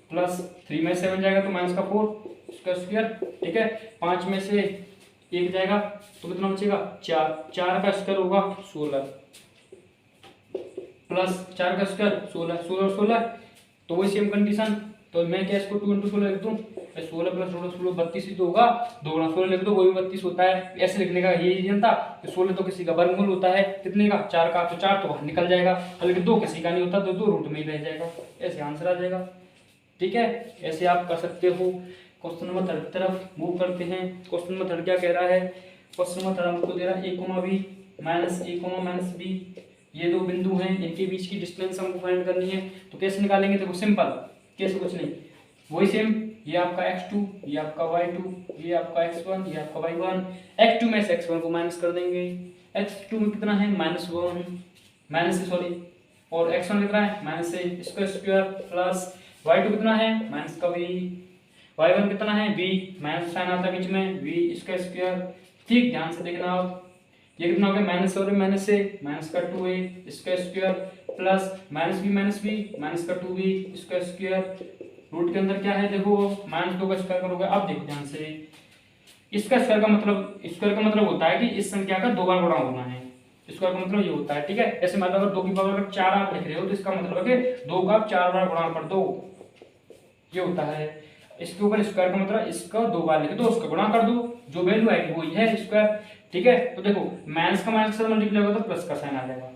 प्लस 3 में 7 जाएगा तो माइनस का 4 इसका स्क्वायर, ठीक है। 5 में से 1 जाएगा तो कितना बचेगा 4 का स्क्वायर होगा 16 प्लस 4 का स्क्वायर 16 16 तो वही सेम कंडीशन। तो मैं क्या इसको 2 इंटू 16 लिख दूँ, 16 प्लस 16 32 ही तो होगा, 2 गुणा 16 लिख दो वो भी 32 होता है। ऐसे लिखने का यही रीजन था कि 16 तो किसी का वर्गमूल होता है, कितने का 4 का, तो 4 तो बाहर निकल जाएगा, लेकिन 2 किसी का नहीं होता तो 2 रूट में ही रह जाएगा, ऐसे आंसर आ जाएगा, ठीक है। ऐसे आप कर सकते हो। क्वेश्चन नंबर 3 तरफ मूव करते हैं। क्वेश्चन नंबर 3 क्या कह रहा है, क्वेश्चन नंबर 3 हमको दे रहा है a, b minus a, b, ये दो बिंदु हैं, इनके बीच की डिस्टेंस हमको फाइंड करनी है। तो कैसे निकालेंगे, देखो सिंपल, कैसे कुछ नहीं, वही सेम, ये आपका x2, ये आपका y2, ये आपका x1, ये आपका y1, x2 में से x1 को माइनस कर देंगे, x2 में कितना है -1 सॉरी, और x1 कितना है माइनस से इसका स्क्वायर प्लस y2 कितना है माइनस का v, y1 कितना है v, माइनस साइन आता है बीच में v इसका स्क्वायर, ठीक। ध्यान से देखना आप, ये कितना हो गया माइनस और माइनस से माइनस का 2a इसका square plus minus b minus का 2b इसका स्क्वायर, रूट के अंदर क्या है देखो -2 का स्क्वायर करोगे। अब देखो ध्यान से, इसका स्क्वायर का मतलब होता है कि इस संख्या का 2 बार गुणा होना है, स्क्वायर का मतलब ये होता है, ठीक है। ऐसे मतलब अगर 2 की पावर 4 आप लिख रहे हो तो इसका मतलब है कि 2 का 4 बार गुणा कर दो, ये होता है। इसके ऊपर स्क्वायर का मतलब इसका 2 बार लिख दो, उसका गुणा कर दो, जो वैल्यू आएगी वही है स्क्वायर, ठीक है। तो देखो माइनस का माइनस से मल्टीप्लाई होगा तो प्लस का साइन आ जाएगा,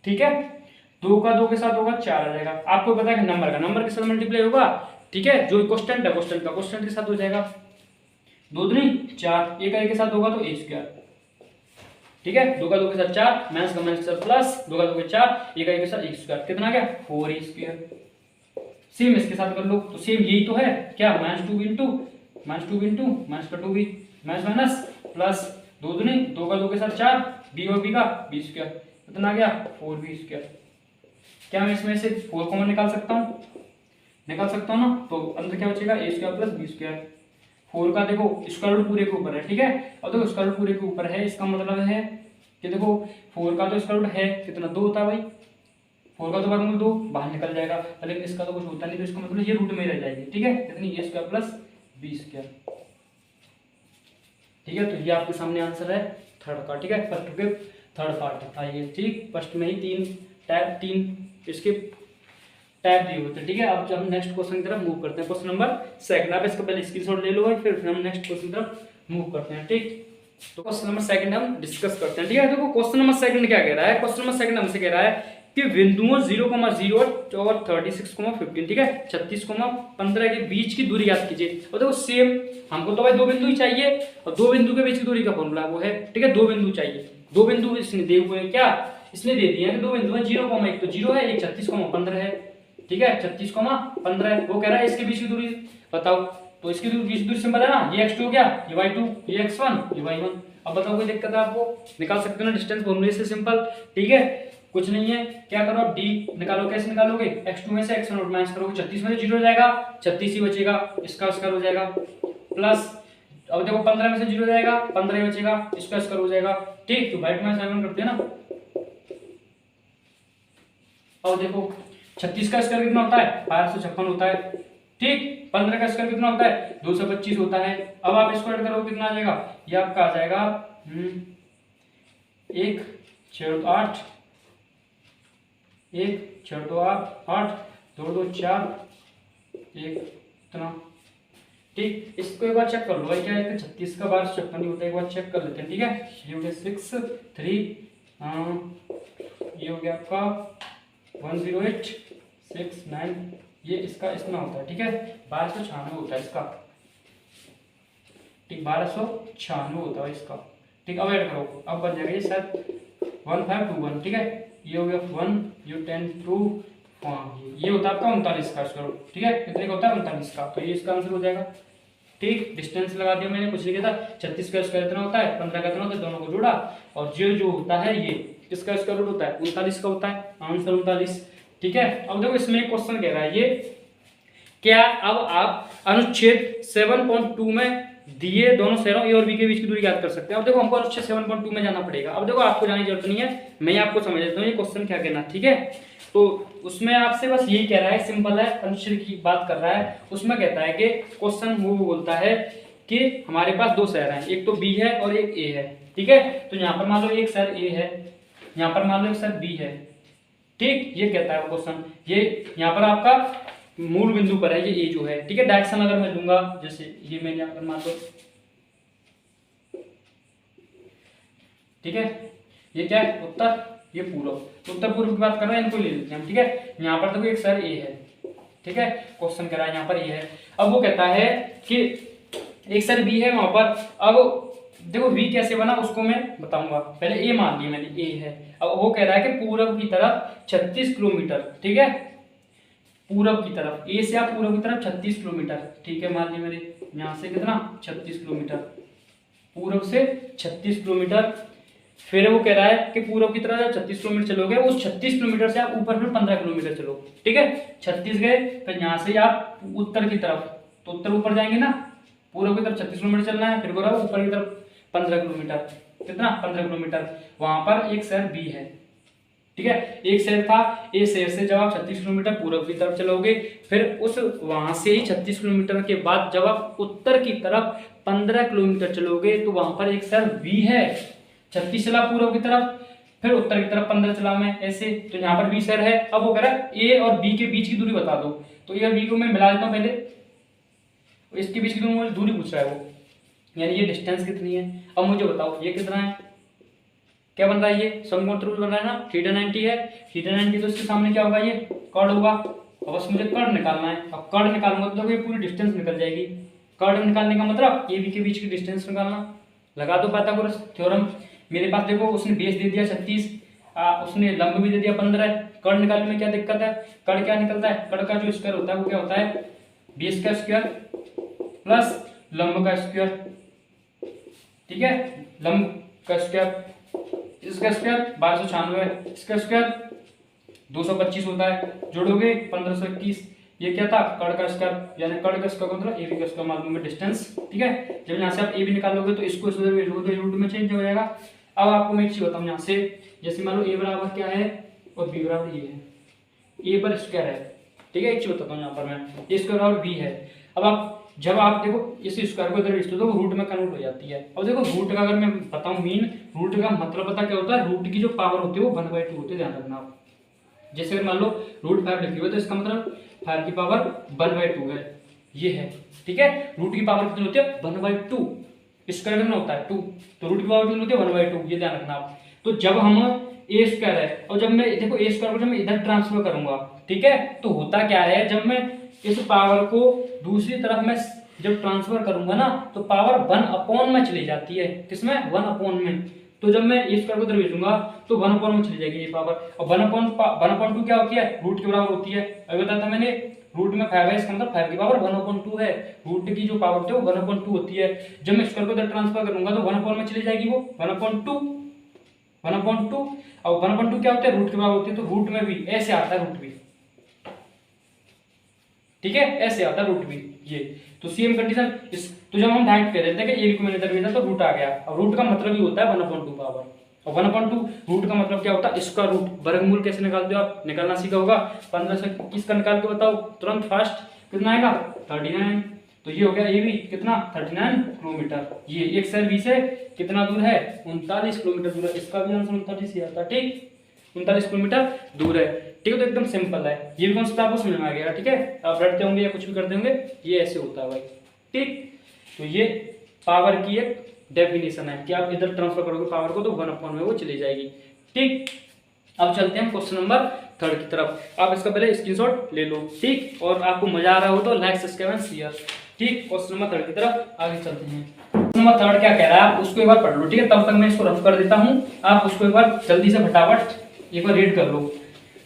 ठीक है। 2 का 2 के साथ होगा 4 आ जाएगा। आपको पता है कि नंबर के साथ मल्टीप्लाई होगा ठीक है, जो कांस्टेंट है कांस्टेंट का कांस्टेंट के साथ हो जाएगा, 2 दूनी 4, ए का ए के साथ होगा तो ए स्क्वायर, ठीक है, 2 का 2 के साथ 4, माइनस का माइनस प्लस 2 का 2 के 4, ए का ए के साथ ए स्क्वायर, कितना आ गया 4 ए स्क्वायर। सेम इसके साथ कर लो, तो सेम यही तो है क्या, -2 इंटू माइनस का 2b माइनस माइनस प्लस 2 दूनी 2 का 2 के साथ 4, b और b का b स्क्वायर, कितना आ गया 4b स्क्वायर। क्या मैं इसमें से 4 कॉमन निकाल सकता हूँ ना, तो अंदर क्या बचेगा a square plus b square. 4 का देखो स्क्वायर रूट पूरे के ऊपर है, ठीक है, और देखो स्क्वायर रूट पूरे के ऊपर है, इसका मतलब है कि देखो 4 का तो स्क्वायर रूट है कितना 2 होता है भाई, 4 का तो वर्गमूल 2 बाहर निकल जाएगा, लेकिन इसका तो कुछ होता नहीं, तो इसका मतलब ये रूट में रह जाएगी, ठीक है, कितनी a square plus b square, ठीक है। तो ये आपके सामने आंसर है थर्ड का, ठीक है, फर्स्ट के थर्ड पार्ट आइए, ठीक, फर्स्ट में ही 3 इसके टाइप दिए होते हैं, ठीक है। अब जब हम नेक्स्ट क्वेश्चन की तरफ मूव करते हैं, क्वेश्चन नंबर सेकंड, आप इसका पहले स्क्रीनशॉट ले लो भाई, फिर हम नेक्स्ट क्वेश्चन की तरफ मूव करते हैं, ठीक। तो क्वेश्चन नंबर सेकंड हम डिस्कस करते हैं, ठीक है। देखो क्वेश्चन नंबर सेकंड क्या कह रहा है, क्वेश्चन नंबर सेकंड हमसे कह रहा है कि बिंदुओं 0,0 और 36,15, ठीक है, 36,15 के बीच की दूरी याद कीजिए। और देखो सेम हमको तो भाई 2 बिंदु ही चाहिए, और 2 बिंदु के बीच की दूरी का फॉर्मूला वो है, ठीक है, 2 बिंदु चाहिए, 2 बिंदु इसने दिए हुए हैं, क्या इसने दे दिए हैं कि 2 बिंदु है, 0, एक तो 0 है, एक 36,15 है, ठीक है, 36,15 है। वो कह रहा है इसके बीच की दूरी बताओ, तो इसकी बीच की दूरी सिंपल है ना, ये x2 हो गया, ये y2, ये x1, ये y1। अब बताओ कोई दिक्कत है आपको, निकाल सकते हो ना डिस्टेंस फॉर्मूले से, सिंपल, ठीक है, कुछ नहीं है, क्या करो d निकालो, कैसे निकालोगे, x2 में से x1 माइनस करोगे, 36 में से 0 हो जाएगा, 36 ही बचेगा, इसका स्क्वायर हो जाएगा, प्लस अब देखो 15 में से 0 हो जाएगा, 15 ही बचेगा, इसका स्क्वायर हो जाएगा, ठीक। तो राइट में असाइनमेंट करते हैं ना, और देखो 36 का स्क्वायर कितना होता है 1256 होता है, ठीक, 15 का स्क्वायर कितना होता है 225 होता है। अब आप स्क्वायर करो कितना आ जाएगा, ये आपका आ जाएगा 1 6 8 1 6 8 2 2 4 1 इतना, ठीक। इसको एक बार चेक कर लो भाई, क्या है 36 का 1256 होता है, एक बार चेक कर लेते हैं, ठीक है। ये हो गया 6 3 ये हो गया आपका 108 6 9, ये इसका इतना होता है, ठीक है, 1296 होता है इसका, ठीक, 1296 होता है इसका, ठीक। अब ऐड करो, अब बन जाएगा ये शायद 1521, ठीक है, ये हो गया 1 ये 10 2 ये होता है आपका 39 का स्क्वायर, ठीक है, कितने का होता है 39 का, तो ये इसका आंसर हो जाएगा, ठीक। डिस्टेंस लगा दिया मैंने, कुछ नहीं किया था, 36 का स्क्वायर इतना होता है, 15 का इतना होता है, दोनों को जोड़ा, और जो होता है ये किसका स्क्वायर रूट होता है 39 का होता है, आंसर 39, ठीक है। अब देखो इसमें क्वेश्चन कह रहा है ये क्या, अब आप अनुच्छेद 7.2 में दिए दोनों शहरों ए और बी के बीच की दूरी याद कर सकते हैं। अब देखो हमको अनुच्छेद 7.2 में जाना पड़ेगा, अब देखो आपको जाने की जरूरत नहीं है, मैं आपको समझ देता हूँ ये क्वेश्चन क्या कहना, ठीक है। तो उसमें आपसे बस यही कह रहा है, सिंपल है, अनुच्छेद की बात कर रहा है, उसमें कहता है कि क्वेश्चन वो बोलता है कि हमारे पास 2 शहर हैं, एक तो बी है और एक ए है, ठीक है। तो यहाँ पर मान लो एक शहर ए है, यहाँ पर मान लो एक शहर बी है, ठीक, ये कहता है वो क्वेश्चन, ये यहाँ पर आपका मूल बिंदु पर है, ये ए जो है, ठीक है। डायरेक्शन अगर मैं लूंगा, जैसे ये मैंने यहाँ पर मान लो, ठीक है, ये क्या है उत्तर, ये पूर्व, तो उत्तर पूर्व की बात कर रहे हैं, इनको ले लेते हैं हम, ठीक है। यहाँ पर देखो एक शहर ए है, ठीक है, क्वेश्चन कह रहा है यहाँ पर ए है, अब वो कहता है कि एक शहर बी है वहां पर, अब देखो बी कैसे बना उसको मैं बताऊंगा, पहले ए मान लिया मैंने ए है। अब वो कह रहा है कि पूरब की तरफ 36 किलोमीटर, ठीक है, पूरब की तरफ, ए से आप पूरब की तरफ 36 किलोमीटर, ठीक है, मान लिया मैंने, यहाँ से कितना 36 किलोमीटर, पूरब से 36 किलोमीटर। फिर वो कह रहा है कि पूरब की तरफ 36 किलोमीटर चलोगे, उस 36 किलोमीटर से आप ऊपर फिर 15 किलोमीटर चलो, ठीक है, 36 गए, फिर यहाँ से आप उत्तर की तरफ, तो उत्तर ऊपर जाएंगे ना, पूरब की तरफ 36 किलोमीटर चलना है, फिर बोला ऊपर की तरफ 15 किलोमीटर, कितना 15 किलोमीटर, वहां पर एक शहर बी है, ठीक है, एक शहर था, ए शहर से जब आप 36 किलोमीटर पूरब की तरफ चलोगे, फिर उस वहां से ही 36 किलोमीटर के बाद जब आप उत्तर की तरफ 15 किलोमीटर चलोगे, तो वहां पर एक शहर बी है, 36 चला पूर्व की तरफ, फिर उत्तर की तरफ 15 चला मैं ऐसे, तो यहाँ पर बी शहर है। अब वो कह रहा है ए और बी के बीच की दूरी बता दो, तो ए और बी को मैं मिला देता हूँ पहले, इसके बीच की दूरी पूछ रहा है वो, यानी ये डिस्टेंस कितनी है। अब मुझे बताओ ये कितना है, क्या बन रहा है, ये समकोण त्रिभुज बन रहा है ना, थीटा 90 है, थीटा 90, तो इसके सामने क्या होगा, ये कॉर्ड होगा, और बस मुझे कर्ड निकालना है। अब कर्ड निकालूंगा तो देखो ये पूरी डिस्टेंस निकल जाएगी। कर्ड निकालने का मतलब ए बी के बीच की डिस्टेंस निकालना। लगा दो पाइथागोरस थ्योरम। मेरे पास देखो उसने बेस दे दिया 36, उसने लंब भी दे दिया 15। कर्ड निकालने में क्या दिक्कत है? कर्ड क्या निकलता है? कर्ड का जो स्क्वायर होता है वो क्या होता है? बेस का स्क्वायर प्लस लंब का स्क्वायर। ठीक है, लंब का स्क्वायर, इसका स्क्वायर 1296, इसका स्क्वायर 225 होता है, जोड़ोगे 1521। ये क्या था? कर्ड का स्क्वायर, यानी कर्ड का स्क्वायर मतलब ए बी का स्क्वायर मालूम है डिस्टेंस। ठीक है, जब यहाँ से आप ए बी निकालोगे तो इसको रूट में चेंज हो जाएगा। अब आपको मैं एक चीज बताऊँ यहाँ से, जैसे मान लो ए बराबर क्या है और बी बराबर ये है, ए पर स्क्वायर है। ठीक है, एक चीज बताता हूँ यहाँ पर मैं, ए स्क्वायर और बी है। अब आप जब आप देखो इस स्क्वायर को इधर भेज दो तो रूट में कन्वर्ट हो जाती है। अब देखो रूट का अगर मैं बताऊँ मीन, रूट का मतलब पता क्या होता है? रूट की जो पावर होती है वो 1/2 होती है, ध्यान रखना आप। जैसे अगर मान लो √5 लिखी हुई तो इसका मतलब 5 की पावर 1/2 है, ये है। ठीक है, रूट की पावर कितनी होती है? 1/2। स्क्वायर कितना होता है? 2, तो रूट की पावर कितनी होती है? 1/2, ये ध्यान रखना आप। तो जब हम ए स्क्वायर है और जब मैं देखो ए स्क्वायर को जब मैं इधर ट्रांसफर करूंगा, ठीक है, तो होता क्या है? जब मैं इस पावर को दूसरी तरफ में जब ट्रांसफर करूंगा ना तो पावर 1/, में चली जाती है। किसमें? 1/, में। तो जब मैं इस स्क्वायर को इधर भेजूंगा तो 1/, में चली जाएगी ये पावर। और 1/2 क्या होती है? रूट के बराबर होती है। अभी बताया था मैंने, रूट में 5 है, इसका मतलब 5 की पावर 1/2 है। रूट की जो पावर होती है वो 1/2 होती है। जब मैं स्क्वायर को इधर ट्रांसफर करूंगा तो 1/, में चली जाएगी वो 1/2। और 1/2 क्या होता है? रूट के बराबर होती है। तो रूट में भी ऐसे आता है, रूट भी। ठीक है, ऐसे आता है रूट भी, ये। तो सेम कंडीशन इस, तो जब हम डायरेक्ट कह देते हैं कि ए को मैंने इधर भेजा तो रूट आ गया। और रूट का मतलब ही होता है 1/2 पावर। और 1/2 रूट का मतलब क्या होता है? इसका रूट। वर्गमूल कैसे निकालते हो आप? निकालना सीखा होगा। 15 से 21 का निकाल के बताओ तुरंत फास्ट। कितना आएगा? 39। तो ये हो गया ए बी कितना? 39 किलोमीटर। ये एक शहर बी से कितना दूर है? 39 किलोमीटर दूर है। इसका भी आंसर 39 ही आता है। ठीक, 39 किलोमीटर दूर है। ठीक है, तो एकदम सिंपल है। ये भी कॉन्सेप्ट आपको समझ में आ गया। ठीक है, आप रटते होंगे या कुछ भी करते होंगे, ये ऐसे होता है भाई। ठीक, तो ये पावर की एक डेफिनेशन है कि आप इधर ट्रांसफर करोगे पावर को तो 1/, में वो चली जाएगी। ठीक, अब चलते हैं क्वेश्चन नंबर 3 की तरफ। आप इसका पहले स्क्रीनशॉट ले लो। ठीक, और आपको मजा आ रहा हो तो लाइक सब्सक्राइब एंड शेयर। ठीक, क्वेश्चन नंबर 3 की तरफ आगे चलते हैं। क्वेश्चन नंबर 3 क्या कह रहा है आप उसको एक बार पढ़ लो। ठीक है, तब तक मैं इसको रफ कर देता हूँ, आप उसको एक बार जल्दी से फटाफट एक बार रीड कर लो।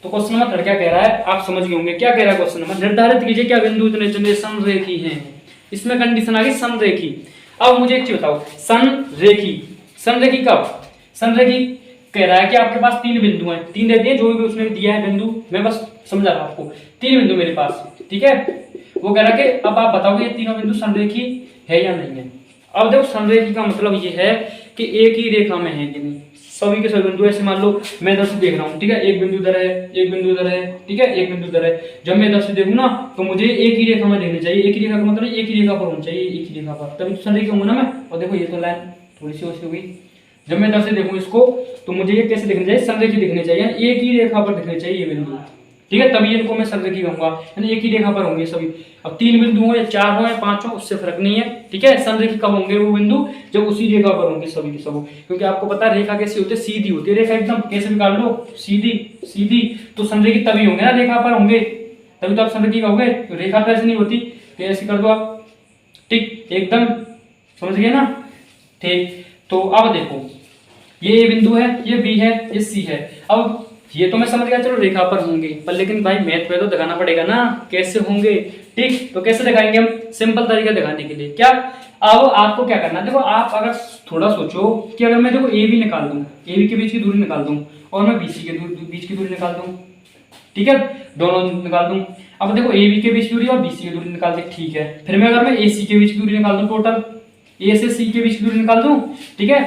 तो क्वेश्चन नंबर 3 क्या कह रहा है आप समझ गए होंगे। क्या कह रहा है क्वेश्चन नंबर? निर्धारित कीजिए क्या बिंदु इतने इतने समरेखी हैं। इसमें कंडीशन आ गई समरेखी। अब मुझे एक चीज बताओ, समरेखी, समरेखी कब? समरेखी कह रहा है कि आपके पास 3 बिंदु हैं, 3 देते हैं, जो भी उसने दिया है बिंदु, मैं बस समझा रहा हूं आपको। 3 बिंदु मेरे पास, ठीक है। वो कह रहा है कि अब आप बताओगे ये तीनों बिंदु समरेखी है या नहीं है। अब देखो समरेखी का मतलब ये है कि एक ही रेखा में है कि नहीं, सभी के सभी बिंदु। ऐसे मान लो मैं इधर से देख रहा हूँ, ठीक है, एक बिंदु इधर है, एक बिंदु इधर है, ठीक है, एक बिंदु इधर है। जब मैं इधर से देखूँ ना तो मुझे एक ही रेखा में देखनी चाहिए। एक ही रेखा का मतलब एक ही रेखा पर होना चाहिए, एक ही रेखा पर, तभी तो समरेखी होंगे ना मैं। और देखो ये तो लाइन थोड़ी सी हो गई। जब मैं इधर से देखूँ इसको तो मुझे ये कैसे दिखनी चाहिए? समरेखी दिखनी चाहिए, एक ही रेखा पर दिखने चाहिए ये बिंदु, ठीक है, तभी इनको मैं समरेखी कहूंगा, यानी एक ही रेखा पर होंगे सभी। अब 3 बिंदु हो या 4 हो या 5 हो उससे फर्क नहीं है, ठीक है। समरेखी कब होंगे वो बिंदु? जब उसी रेखा पर होंगे सभी के सब। क्योंकि आपको पता है रेखा कैसी होती है? सीधी होती है रेखा, एकदम कैसे भी काट लो, सीधी सीधी। तो समरेखी तभी होंगे ना रेखा पर होंगे, तभी तो आप समरेखी कहोगे। तो रेखा तो ऐसे नहीं होती, तो ऐसे कर दो आप, ठीक, एकदम समझ गए ना। ठीक, तो अब देखो ये ए बिंदु है, ये बी है, ये सी है। अब ये तो मैं समझ गया, चलो रेखा पर होंगे, पर लेकिन भाई मैथ पे तो दिखाना पड़ेगा ना कैसे होंगे। ठीक, तो कैसे दिखाएंगे हम? सिंपल तरीका दिखाने के लिए क्या, अब आपको क्या करना है, देखो आप अगर थोड़ा सोचो कि अगर मैं देखो ए बी निकाल दूं, ए बी के बीच की दूरी निकाल दूं और मैं बीसी के बीच की दूरी निकाल दूं, ठीक है, दोनों निकाल दूं। अब देखो ए बी के बीच की दूरी और बीसी की दूरी निकाल दी, ठीक है। फिर मैं अगर मैं ए सी के बीच की दूरी निकाल दूं, टोटल ए से सी के बीच की दूरी निकाल दूं, ठीक है।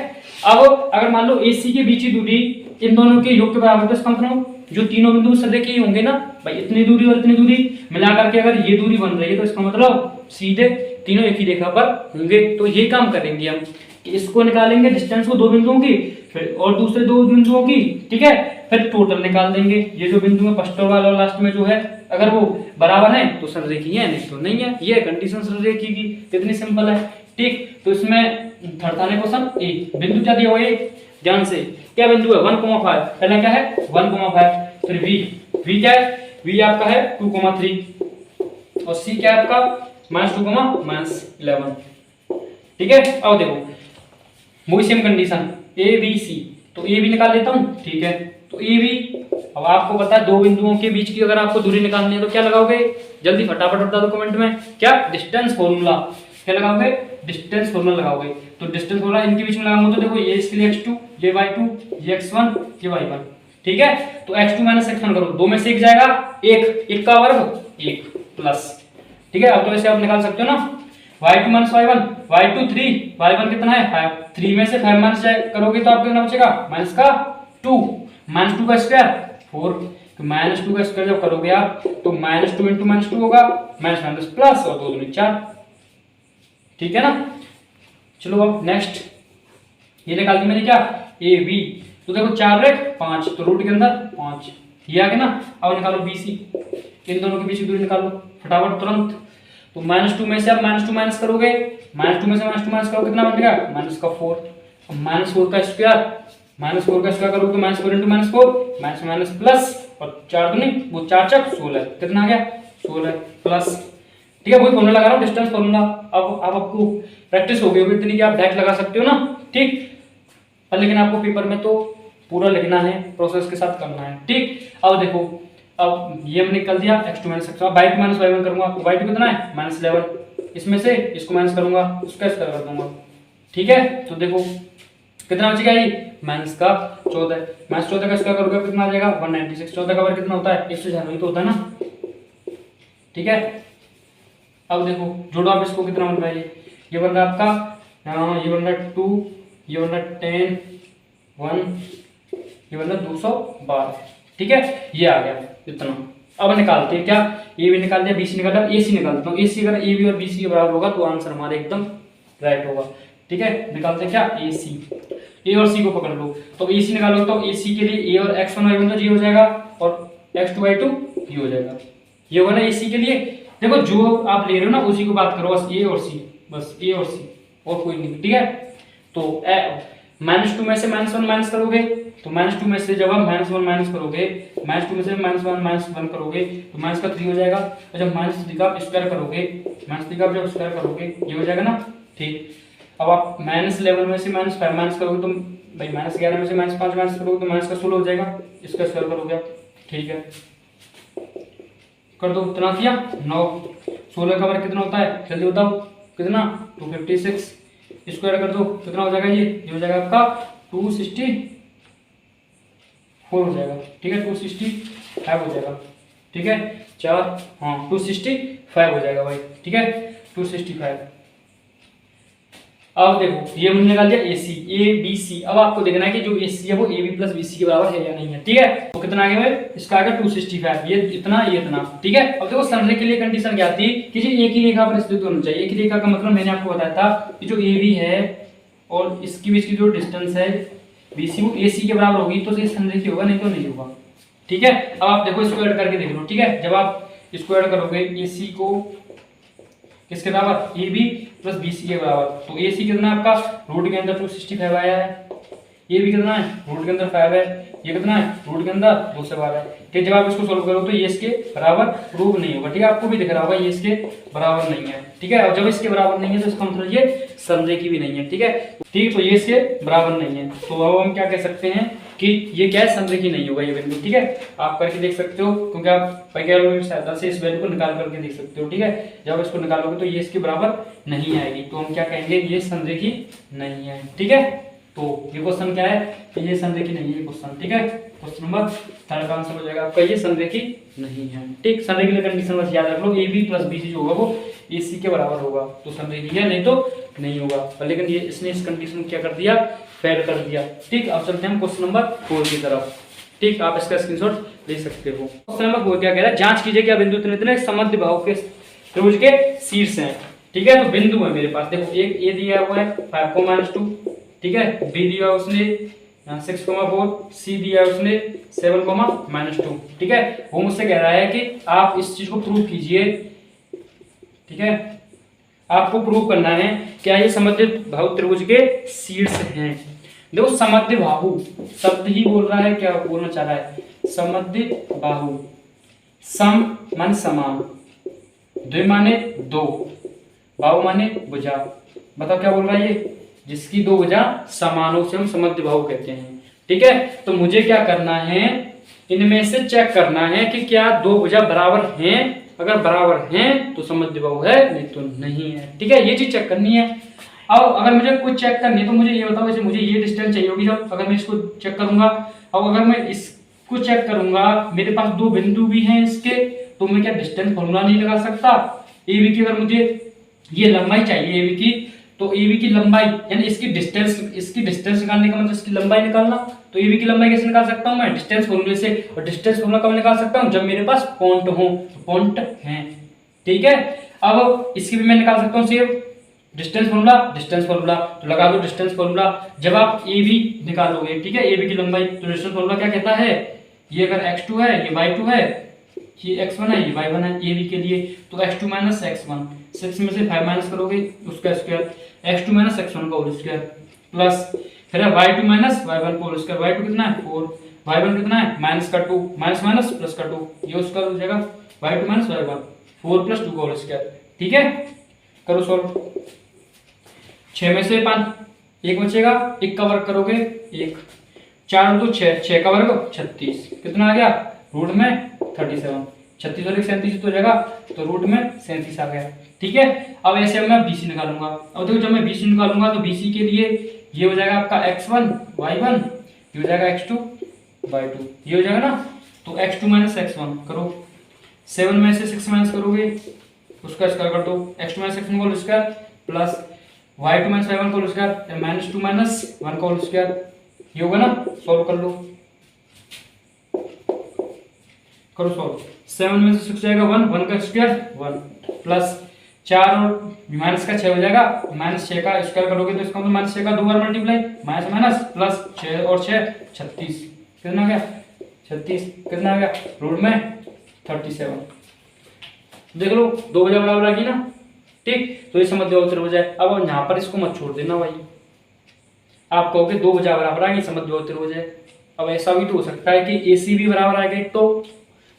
अब अगर मान लो ए सी के बीच की दूरी इन दोनों के योग के बराबर है, तो इसका मतलब जो तीनों बिंदु समरेखी ही होंगे ना भाई, इतनी दूरी और इतनी दूरी मिलाकर के अगर ये दूरी बन रही है तो इसका मतलब सीधे तीनों एक ही रेखा पर होंगे। तो ये काम करेंगे हम कि इसको निकालेंगे डिस्टेंस को 2 बिंदुओं की, फिर और दूसरे 2 बिंदुओं की, ठीक है, फिर टोटल निकाल देंगे। ये जो बिंदु है फर्स्ट वाला और लास्ट में जो है, अगर वो बराबर है तो समरेखी है, नहीं तो नहीं है। ये कंडीशन समरेखी की, कितनी सिंपल है। ठीक, तो इसमें थर्ड थाने क्वेश्चन ए बिंदु क्या दिया हुआ है ध्यान से, क्या बिंदु है 1,5, पहला क्या है 1,5, फिर वी क्या है V आपका है 2,3 और C क्या है आपका -2, -11। ठीक है, अब देखो वही same condition A B C, तो ए भी निकाल लेता हूँ। ठीक है, तो ए बी, अब आपको पता है दो बिंदुओं के बीच की अगर आपको दूरी निकालनी है तो क्या लगाओगे, जल्दी फटाफट बता दो कमेंट में, क्या डिस्टेंस फॉर्मूला, क्या लगाओगे, डिस्टेंस फॉर्मूला लगाओगे। तो डिस्टेंस फॉर्मूला इनके बीच में लगाऊंगा तो देखो ये इसके लिए x2, ये y2, ये x1, ये y1। ठीक है, तो x2 - x1 करो, दो में से एक जाएगा, एक का वर्ग 1 प्लस। ठीक है, अब तो ऐसे आप निकाल सकते हो ना, y2 - y1, y2 3, y1 कितना है 5, 3 में से 5 माइनस करोगे तो आपको कितना बचेगा माइनस का 2, -2 का स्क्वायर 4, तो -2 का स्क्वायर जब करोगे आप तो -2 × -2 होगा, माइनस प्लस और 2 दूनी 4। ठीक है ना, चलो अब नेक्स्ट ये निकाल दी मैंने क्या ए बी, तो देखो 4 रेख 5, तो रूट के अंदर 5 ये आ गया ना। अब निकालो बी सी, इन दोनों के बीच की दूरी निकालो फटाफट तुरंत। तो -2 में से आप -2 माइनस करोगे, -2 में से -2 माइनस करोगे कितना बन जाएगा -4, -4 का स्क्वायर, -4 का स्क्वायर करोगे तो -4 × -4 माइनस प्लस और 4 दूनी वो 4 चक 16, कितना आ गया 16 प्लस। ठीक है, वही फॉर्मूला लगा रहा हूँ डिस्टेंस फॉर्मूला। अब आपको प्रैक्टिस हो गई होगी इतनी कि आप डायरेक्ट लगा सकते हो ना। ठीक, पर लेकिन आपको पेपर में तो पूरा लिखना है, प्रोसेस के साथ करना है। ठीक, अब देखो, अब ये हमने कर दिया x2 - x1, y2 - y1 करूंगा, तो y2 कितना है -11, इसमें से इसको माइनस करूंगा, उसका स्क्वायर कर दूंगा। ठीक है, तो देखो कितना बचेगा ये -14, -14 का स्क्वायर करोगे कितना आ जाएगा 196, 14 का वर्ग कितना होता है 196 तो होता है ना। ठीक है, अब देखो जोड़ो आप इसको, कितना बन रहा है ये बन रहा है आपका, ये बन रहा है 2, ये बन रहा है 10, 1, ये बन रहा है 212। ठीक है, ये आ गया इतना। अब निकालते हैं क्या, ए भी निकाल दिया, बी सी निकाल दिया, ए सी निकालता हूँ। ए सी अगर ए बी और बी सी के बराबर होगा तो आंसर हमारा एकदम राइट होगा। ठीक है, निकालते हैं क्या ए सी, ए और सी को पकड़ लो, तो ए सी निकालोगे तो ए सी के लिए ए और x1 y1 तो ये हो जाएगा और x2 y2 ये हो जाएगा, ये होगा ना ए सी के लिए। देखो जो आप ले रहे हो ना उसी को बात करो, बस ए और सी, बस ए और सी और कोई नहीं। ठीक है, तो -2 में से -1 माइनस करोगे तो -2 में से जब आप -1 माइनस करोगे, -2 में से -1 करोगे तो माइनस का 3 हो जाएगा, और जब -3 का स्क्वायर करोगे, -3 का जब स्क्वायर करोगे ये हो जाएगा ना। ठीक, अब आप -11 में से -5 माइनस करोगे तो भाई -11 में से -5 माइनस करोगे तो माइनस का 16 हो जाएगा, इसका स्क्वायर करोगे आप। ठीक है, कर दो, कितना किया 9, 16 का वर्ग कितना होता है जल्दी बताओ, कितना 256, स्क्वायर कर दो कितना हो जाएगा, ये हो जाएगा आपका 264 हो जाएगा। ठीक है, 265 हो जाएगा। ठीक है, 4, हाँ 265 हो जाएगा भाई। ठीक है, 265। अब देखो ये हमने निकाल दिया AC, ABC। अब आपको देखना है कि जो AC है वो AB + BC के बराबर है या नहीं है। ठीक है, तो कितना आ गया भाई, इसका आ गया 265, ये इतना ये इतना। ठीक है, अब देखो संरेख के लिए कंडीशन क्या थी कि जो एक ही रेखा पर स्थित होना चाहिए। एक ही रेखा का मतलब मैंने आपको बताया था कि जो AB है और इसके बीच की जो डिस्टेंस है BC वो AC के बराबर होगी तो ये संरेखीय होगा, नहीं तो नहीं होगा। ठीक है, अब आप देखो इसको ऐड करके देख लो। ठीक है, जब आप इसको ऐड करोगे AC को किसके बराबर, AB + BC के बराबर, तो AC कितना आपका रूट के अंदर 265 आया है, AB कितना है रूट के अंदर 5 है, ये कितना है रूट के अंदर 212 है। ठीक, जब आप इसको सोल्व करो तो ये इसके बराबर प्रूव नहीं होगा। ठीक है, आपको भी दिख रहा होगा ये इसके बराबर नहीं है। ठीक है, और जब इसके बराबर नहीं है तो इसका मतलब ये संरेखीय भी नहीं है। ठीक है, ठीक, तो ये इसके बराबर नहीं है, तो अब हम क्या कह सकते हैं कि ये क्या है, संरेखीय नहीं होगा ये बिंदु। ठीक है, आप करके देख सकते हो क्योंकि आप कैलकुलेटर की सहायता से इस वैल्यू को निकाल करके देख सकते हो। ठीक है, जब इसको निकालोगे तो ये इसके बराबर नहीं आएगी, तो हम क्या कहेंगे, ये संरेखीय नहीं है। ठीक है, तो ये क्वेश्चन क्या है कि ये संरेखीय नहीं है क्वेश्चन। ठीक है, क्वेश्चन नंबर 3 का आंसर हो जाएगा आपका ये संरेखीय नहीं है। ठीक, संरेखीय कंडीशन बस याद रख लो, AB + BC जो होगा वो AC के बराबर होगा तो संरेखीय है, नहीं तो नहीं होगा। पर लेकिन ये इसने इस कंडीशन क्या कर दिया, फेल कर दिया। ठीक, अब चलते हैं हम क्वेश्चन नंबर 4 की तरफ। ठीक, आप इसका स्क्रीनशॉट ले सकते हो। क्वेश्चन नंबर 4 क्या कह रहा है, जांच कीजिए क्या बिंदु इतने समद्विबाहु के त्रिभुज के शीर्ष हैं। ठीक है, तो बिंदु है मेरे पास, देखो एक ए दिया हुआ है 5, -2। ठीक है, बी दिया उसने 6,4, सी दिया उसने 7, -2। ठीक है, वो मुझसे कह रहा है कि आप इस चीज को प्रूव कीजिए। ठीक है, आपको प्रूव करना है क्या ये समद्विबाहु त्रिभुज के शीर्ष हैं। देखो समद्विबाहु शब्द ही बोल रहा है, क्या बोलना चाह रहा है, समद्विबाहु सम मान समान, द्वि माने दो, बाहु माने भुजा। बताओ क्या बोल रहा है ये, जिसकी दो भुजा समान हो उसे हम समद्विबाहु कहते हैं। ठीक है, तो मुझे क्या करना है, इनमें से चेक करना है कि क्या दो भुजा बराबर हैं। अगर बराबर हैं तो समद्विबाहु है, नहीं तो नहीं है। ठीक है, ये चीज चेक करनी है। अब अगर मुझे कुछ चेक करनी है तो मुझे ये बताओ, जैसे मुझे ये डिस्टेंस चाहिए होगी, जब अगर मैं इसको चेक करूंगा, अब अगर मैं इसको चेक करूंगा, मेरे पास दो बिंदु भी हैं इसके, तो मैं क्या डिस्टेंस फॉर्मूला नहीं लगा सकता। ए बी की अगर मुझे ये लंबाई चाहिए ए बी की, तो ए बी की लंबाई यानी इसकी डिस्टेंस निकालने का मतलब इसकी लंबाई निकालना। तो ए बी की लंबाई कैसे निकाल सकता हूं मैं, डिस्टेंस फॉर्मूले से। और डिस्टेंस फॉर्मूला कब निकाल सकता हूं, जब मेरे पास पॉइंट हो, पॉइंट है। ठीक है, अब इसकी भी मैं निकाल सकता हूं सिर्फ डिस्टेंस फॉर्मूला, तो लगा दो डिस्टेंस फॉर्मूला। जब आप ए बी निकालोगे, ठीक है, ए बी की लंबाई, तो डिस्टेंस फॉर्मूला क्या कहता है, ये अगर x2 है, ये y2 है, ये x1 है, ये y1 है ए बी के लिए, तो x2 माइनस x1, 6 में से 5 माइनस करोगे उसका स्क्वायर, x2 माइनस x1 का होल स्क्वायर, प्लस फिर है y2 माइनस y1 का होल स्क्वायर। y2 कितना है 4, y1 कितना है माइनस का 2, माइनस माइनस प्लस का 2, ये उसका हो जाएगा y2 माइनस y1, 4 प्लस 2 का होल स्क्वायर। ठीक है, करो सॉल्व। 6 में से 5 एक बचेगा, 1 का वर्ग करोगे 1, 4 तो 6, 6 का वर्ग 36, कितना आ गया रूट में 37, 36 और 37 तो जाएगा, तो रूट में 37 आ गया। ठीक है, अब ऐसे मैं BC निकालूंगा। अब देखो जब मैं BC निकालूंगा तो BC के लिए ये हो जाएगा आपका x1 y1, ये हो जाएगा x2 y2, ये हो जाएगा ना। तो x2 माइनस x1 करो, 7 में से 6 माइनस करोगे उसका स्क्वायर कर दो, x2 माइनस x1 का whole square plus y2 minus y1 का होल स्क्वायर माइनस 2 माइनस 1 का होल स्क्वायर, ये होगा ना। सॉल्व कर लो, करो सॉल्व। 7 में से 6 जाएगा 1, 1 का स्क्वायर 1 प्लस 4 और माइनस का 6 हो जाएगा, माइनस 6 का स्क्वायर करोगे तो इसका मतलब माइनस 6 का 2 बार मल्टीप्लाई, माइनस माइनस प्लस 6 और 6 36, कितना आ गया 36, कितना आ गया रूट में 37। देख लो दो भुजा बराबर आ गई ना। ठीक, तो ये समद्विबाहु त्रिभुज है। अब यहाँ पर इसको मत छोड़ देना भाई, आप कहोगे दो भुजा बराबर आ गई समद्विबाहु त्रिभुज है। अब ऐसा भी तो हो सकता है कि AC भी बराबर आ गई, तो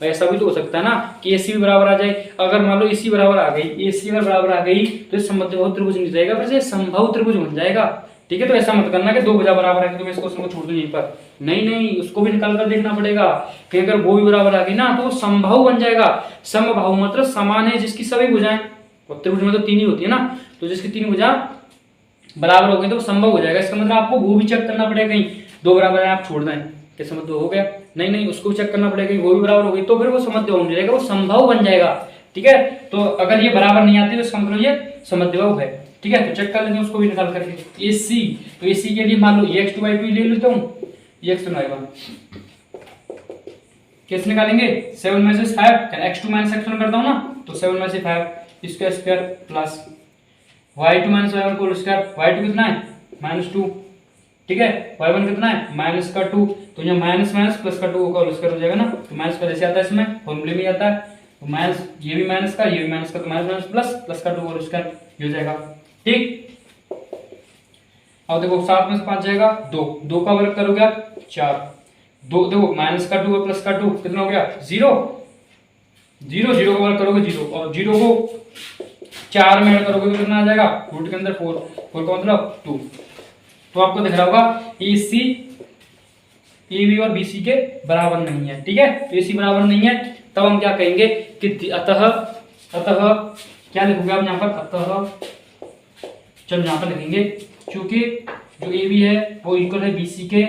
ऐसा भी तो हो सकता है ना कि AC भी बराबर आ जाए। अगर मान लो AC बराबर आ गई, AC अगर बराबर आ गई तो ये समद्विबाहु त्रिभुज नहीं रहेगा, फिर से समबाहु त्रिभुज बन जाएगा। ठीक है, तो ऐसा मत करना कि दो भुजा बराबर आ गई तो मैं इसको छोड़ दूं यहीं पर, नहीं, उसको भी निकाल कर देखना पड़ेगा कि अगर वो भी बराबर आ गई ना तो वो समबाहु बन जाएगा। समबाहु मतलब समान है जिसकी सभी भुजाएं, और त्रिभुज में तो 3 ही होती है ना, तो जिसकी 3 भुजा बराबर हो गई तो वो समबाहु हो जाएगा। इसका मतलब आपको वो भी चेक करना पड़ेगा, कहीं दो बराबर है आप छोड़ दें, क्या समद्विबाहु हो गया, नहीं, उसको चेक करना पड़ेगा, वो भी बराबर हो गई तो फिर वो समद्विबाहु बन जाएगा, वो समबाहु बन जाएगा। ठीक है, तो अगर ये बराबर नहीं आती तो इसका मतलब ये समद्विबाहु है। ठीक है, तो चेक कर लेंगे उसको भी निकाल करके। AC, तो AC के लिए मान लो ये x2 y2 ले लेता हूँ, ये x2 y1 कैसे निकालेंगे, 7 में से 5 x2 माइनस x1 करता हूँ ना, तो 7 में से 5 इसका square plus y2 minus y1 को स्क्वायर, y2 कितना है -2, ठीक है, y1 कितना है माइनस का 2, तो यहाँ माइनस माइनस प्लस का 2 का स्क्वायर हो जाएगा ना। तो माइनस का जैसे आता है इसमें फॉर्मूले में आता है, तो माइनस ये भी माइनस का ये भी माइनस का, तो माइनस माइनस प्लस प्लस का 2 का स्क्वायर हो जाएगा। ठीक, अब देखो 7 में से 5 जाएगा 2, 2 का वर्ग करोगे आप 4, 2 देखो माइनस का 2 और प्लस का 2 कितना हो गया 0, 0 का वर्ग करोगे 0, और 0 को 4 में ऐड करोगे तो कितना आ जाएगा रूट के अंदर 4, 4 का मतलब 2। तो आपको दिख रहा होगा AC AB और BC के बराबर नहीं है। ठीक है, तो AC बराबर नहीं है, तब हम क्या कहेंगे कि अतः क्या लिखोगे आप यहाँ पर, अतः चलो यहाँ पर लिखेंगे क्योंकि जो AB है वो इक्वल है BC के,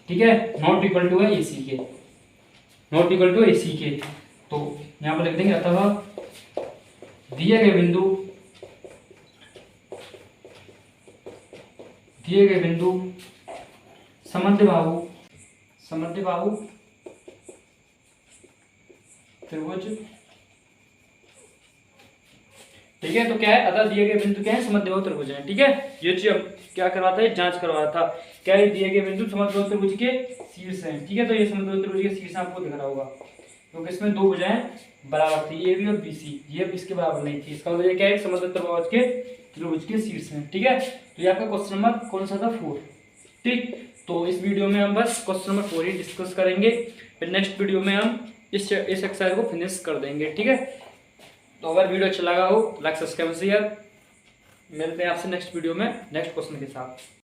ठीक है, नॉट इक्वल टू है AC के, नॉट इक्वल टू AC के, तो यहाँ पर लिख देंगे अतः दिए गए बिंदु समद्विबाहु त्रिभुज। ठीक है, तो क्या है अतः दिए गए बिंदु क्या है समद्विबाहु त्रिभुज है। ठीक है, ये चीज अब क्या करवाता है, जांच करवाया था, क्या ये दिए गए बिंदु समद्विबाहु त्रिभुज के शीर्ष हैं। ठीक है, तो ये समद्विबाहु त्रिभुज के शीर्ष आपको दिख रहा होगा क्योंकि इसमें दो भुजाएं बराबर थी, AB और BC, ये इसके बराबर नहीं थी, इसका मतलब क्या है समद्विबाहु त्रिभुज के शीर्ष हैं। ठीक है, तो ये आपका क्वेश्चन नंबर कौन सा था 4। ठीक, तो इस वीडियो में हम बस क्वेश्चन नंबर 4 ही डिस्कस करेंगे, फिर नेक्स्ट वीडियो में हम इस एक्सरसाइज को फिनिश कर देंगे। ठीक है, तो अगर वीडियो अच्छा लगा हो लाइक सब्सक्राइब शेयर। मिलते हैं आपसे नेक्स्ट वीडियो में नेक्स्ट क्वेश्चन के साथ।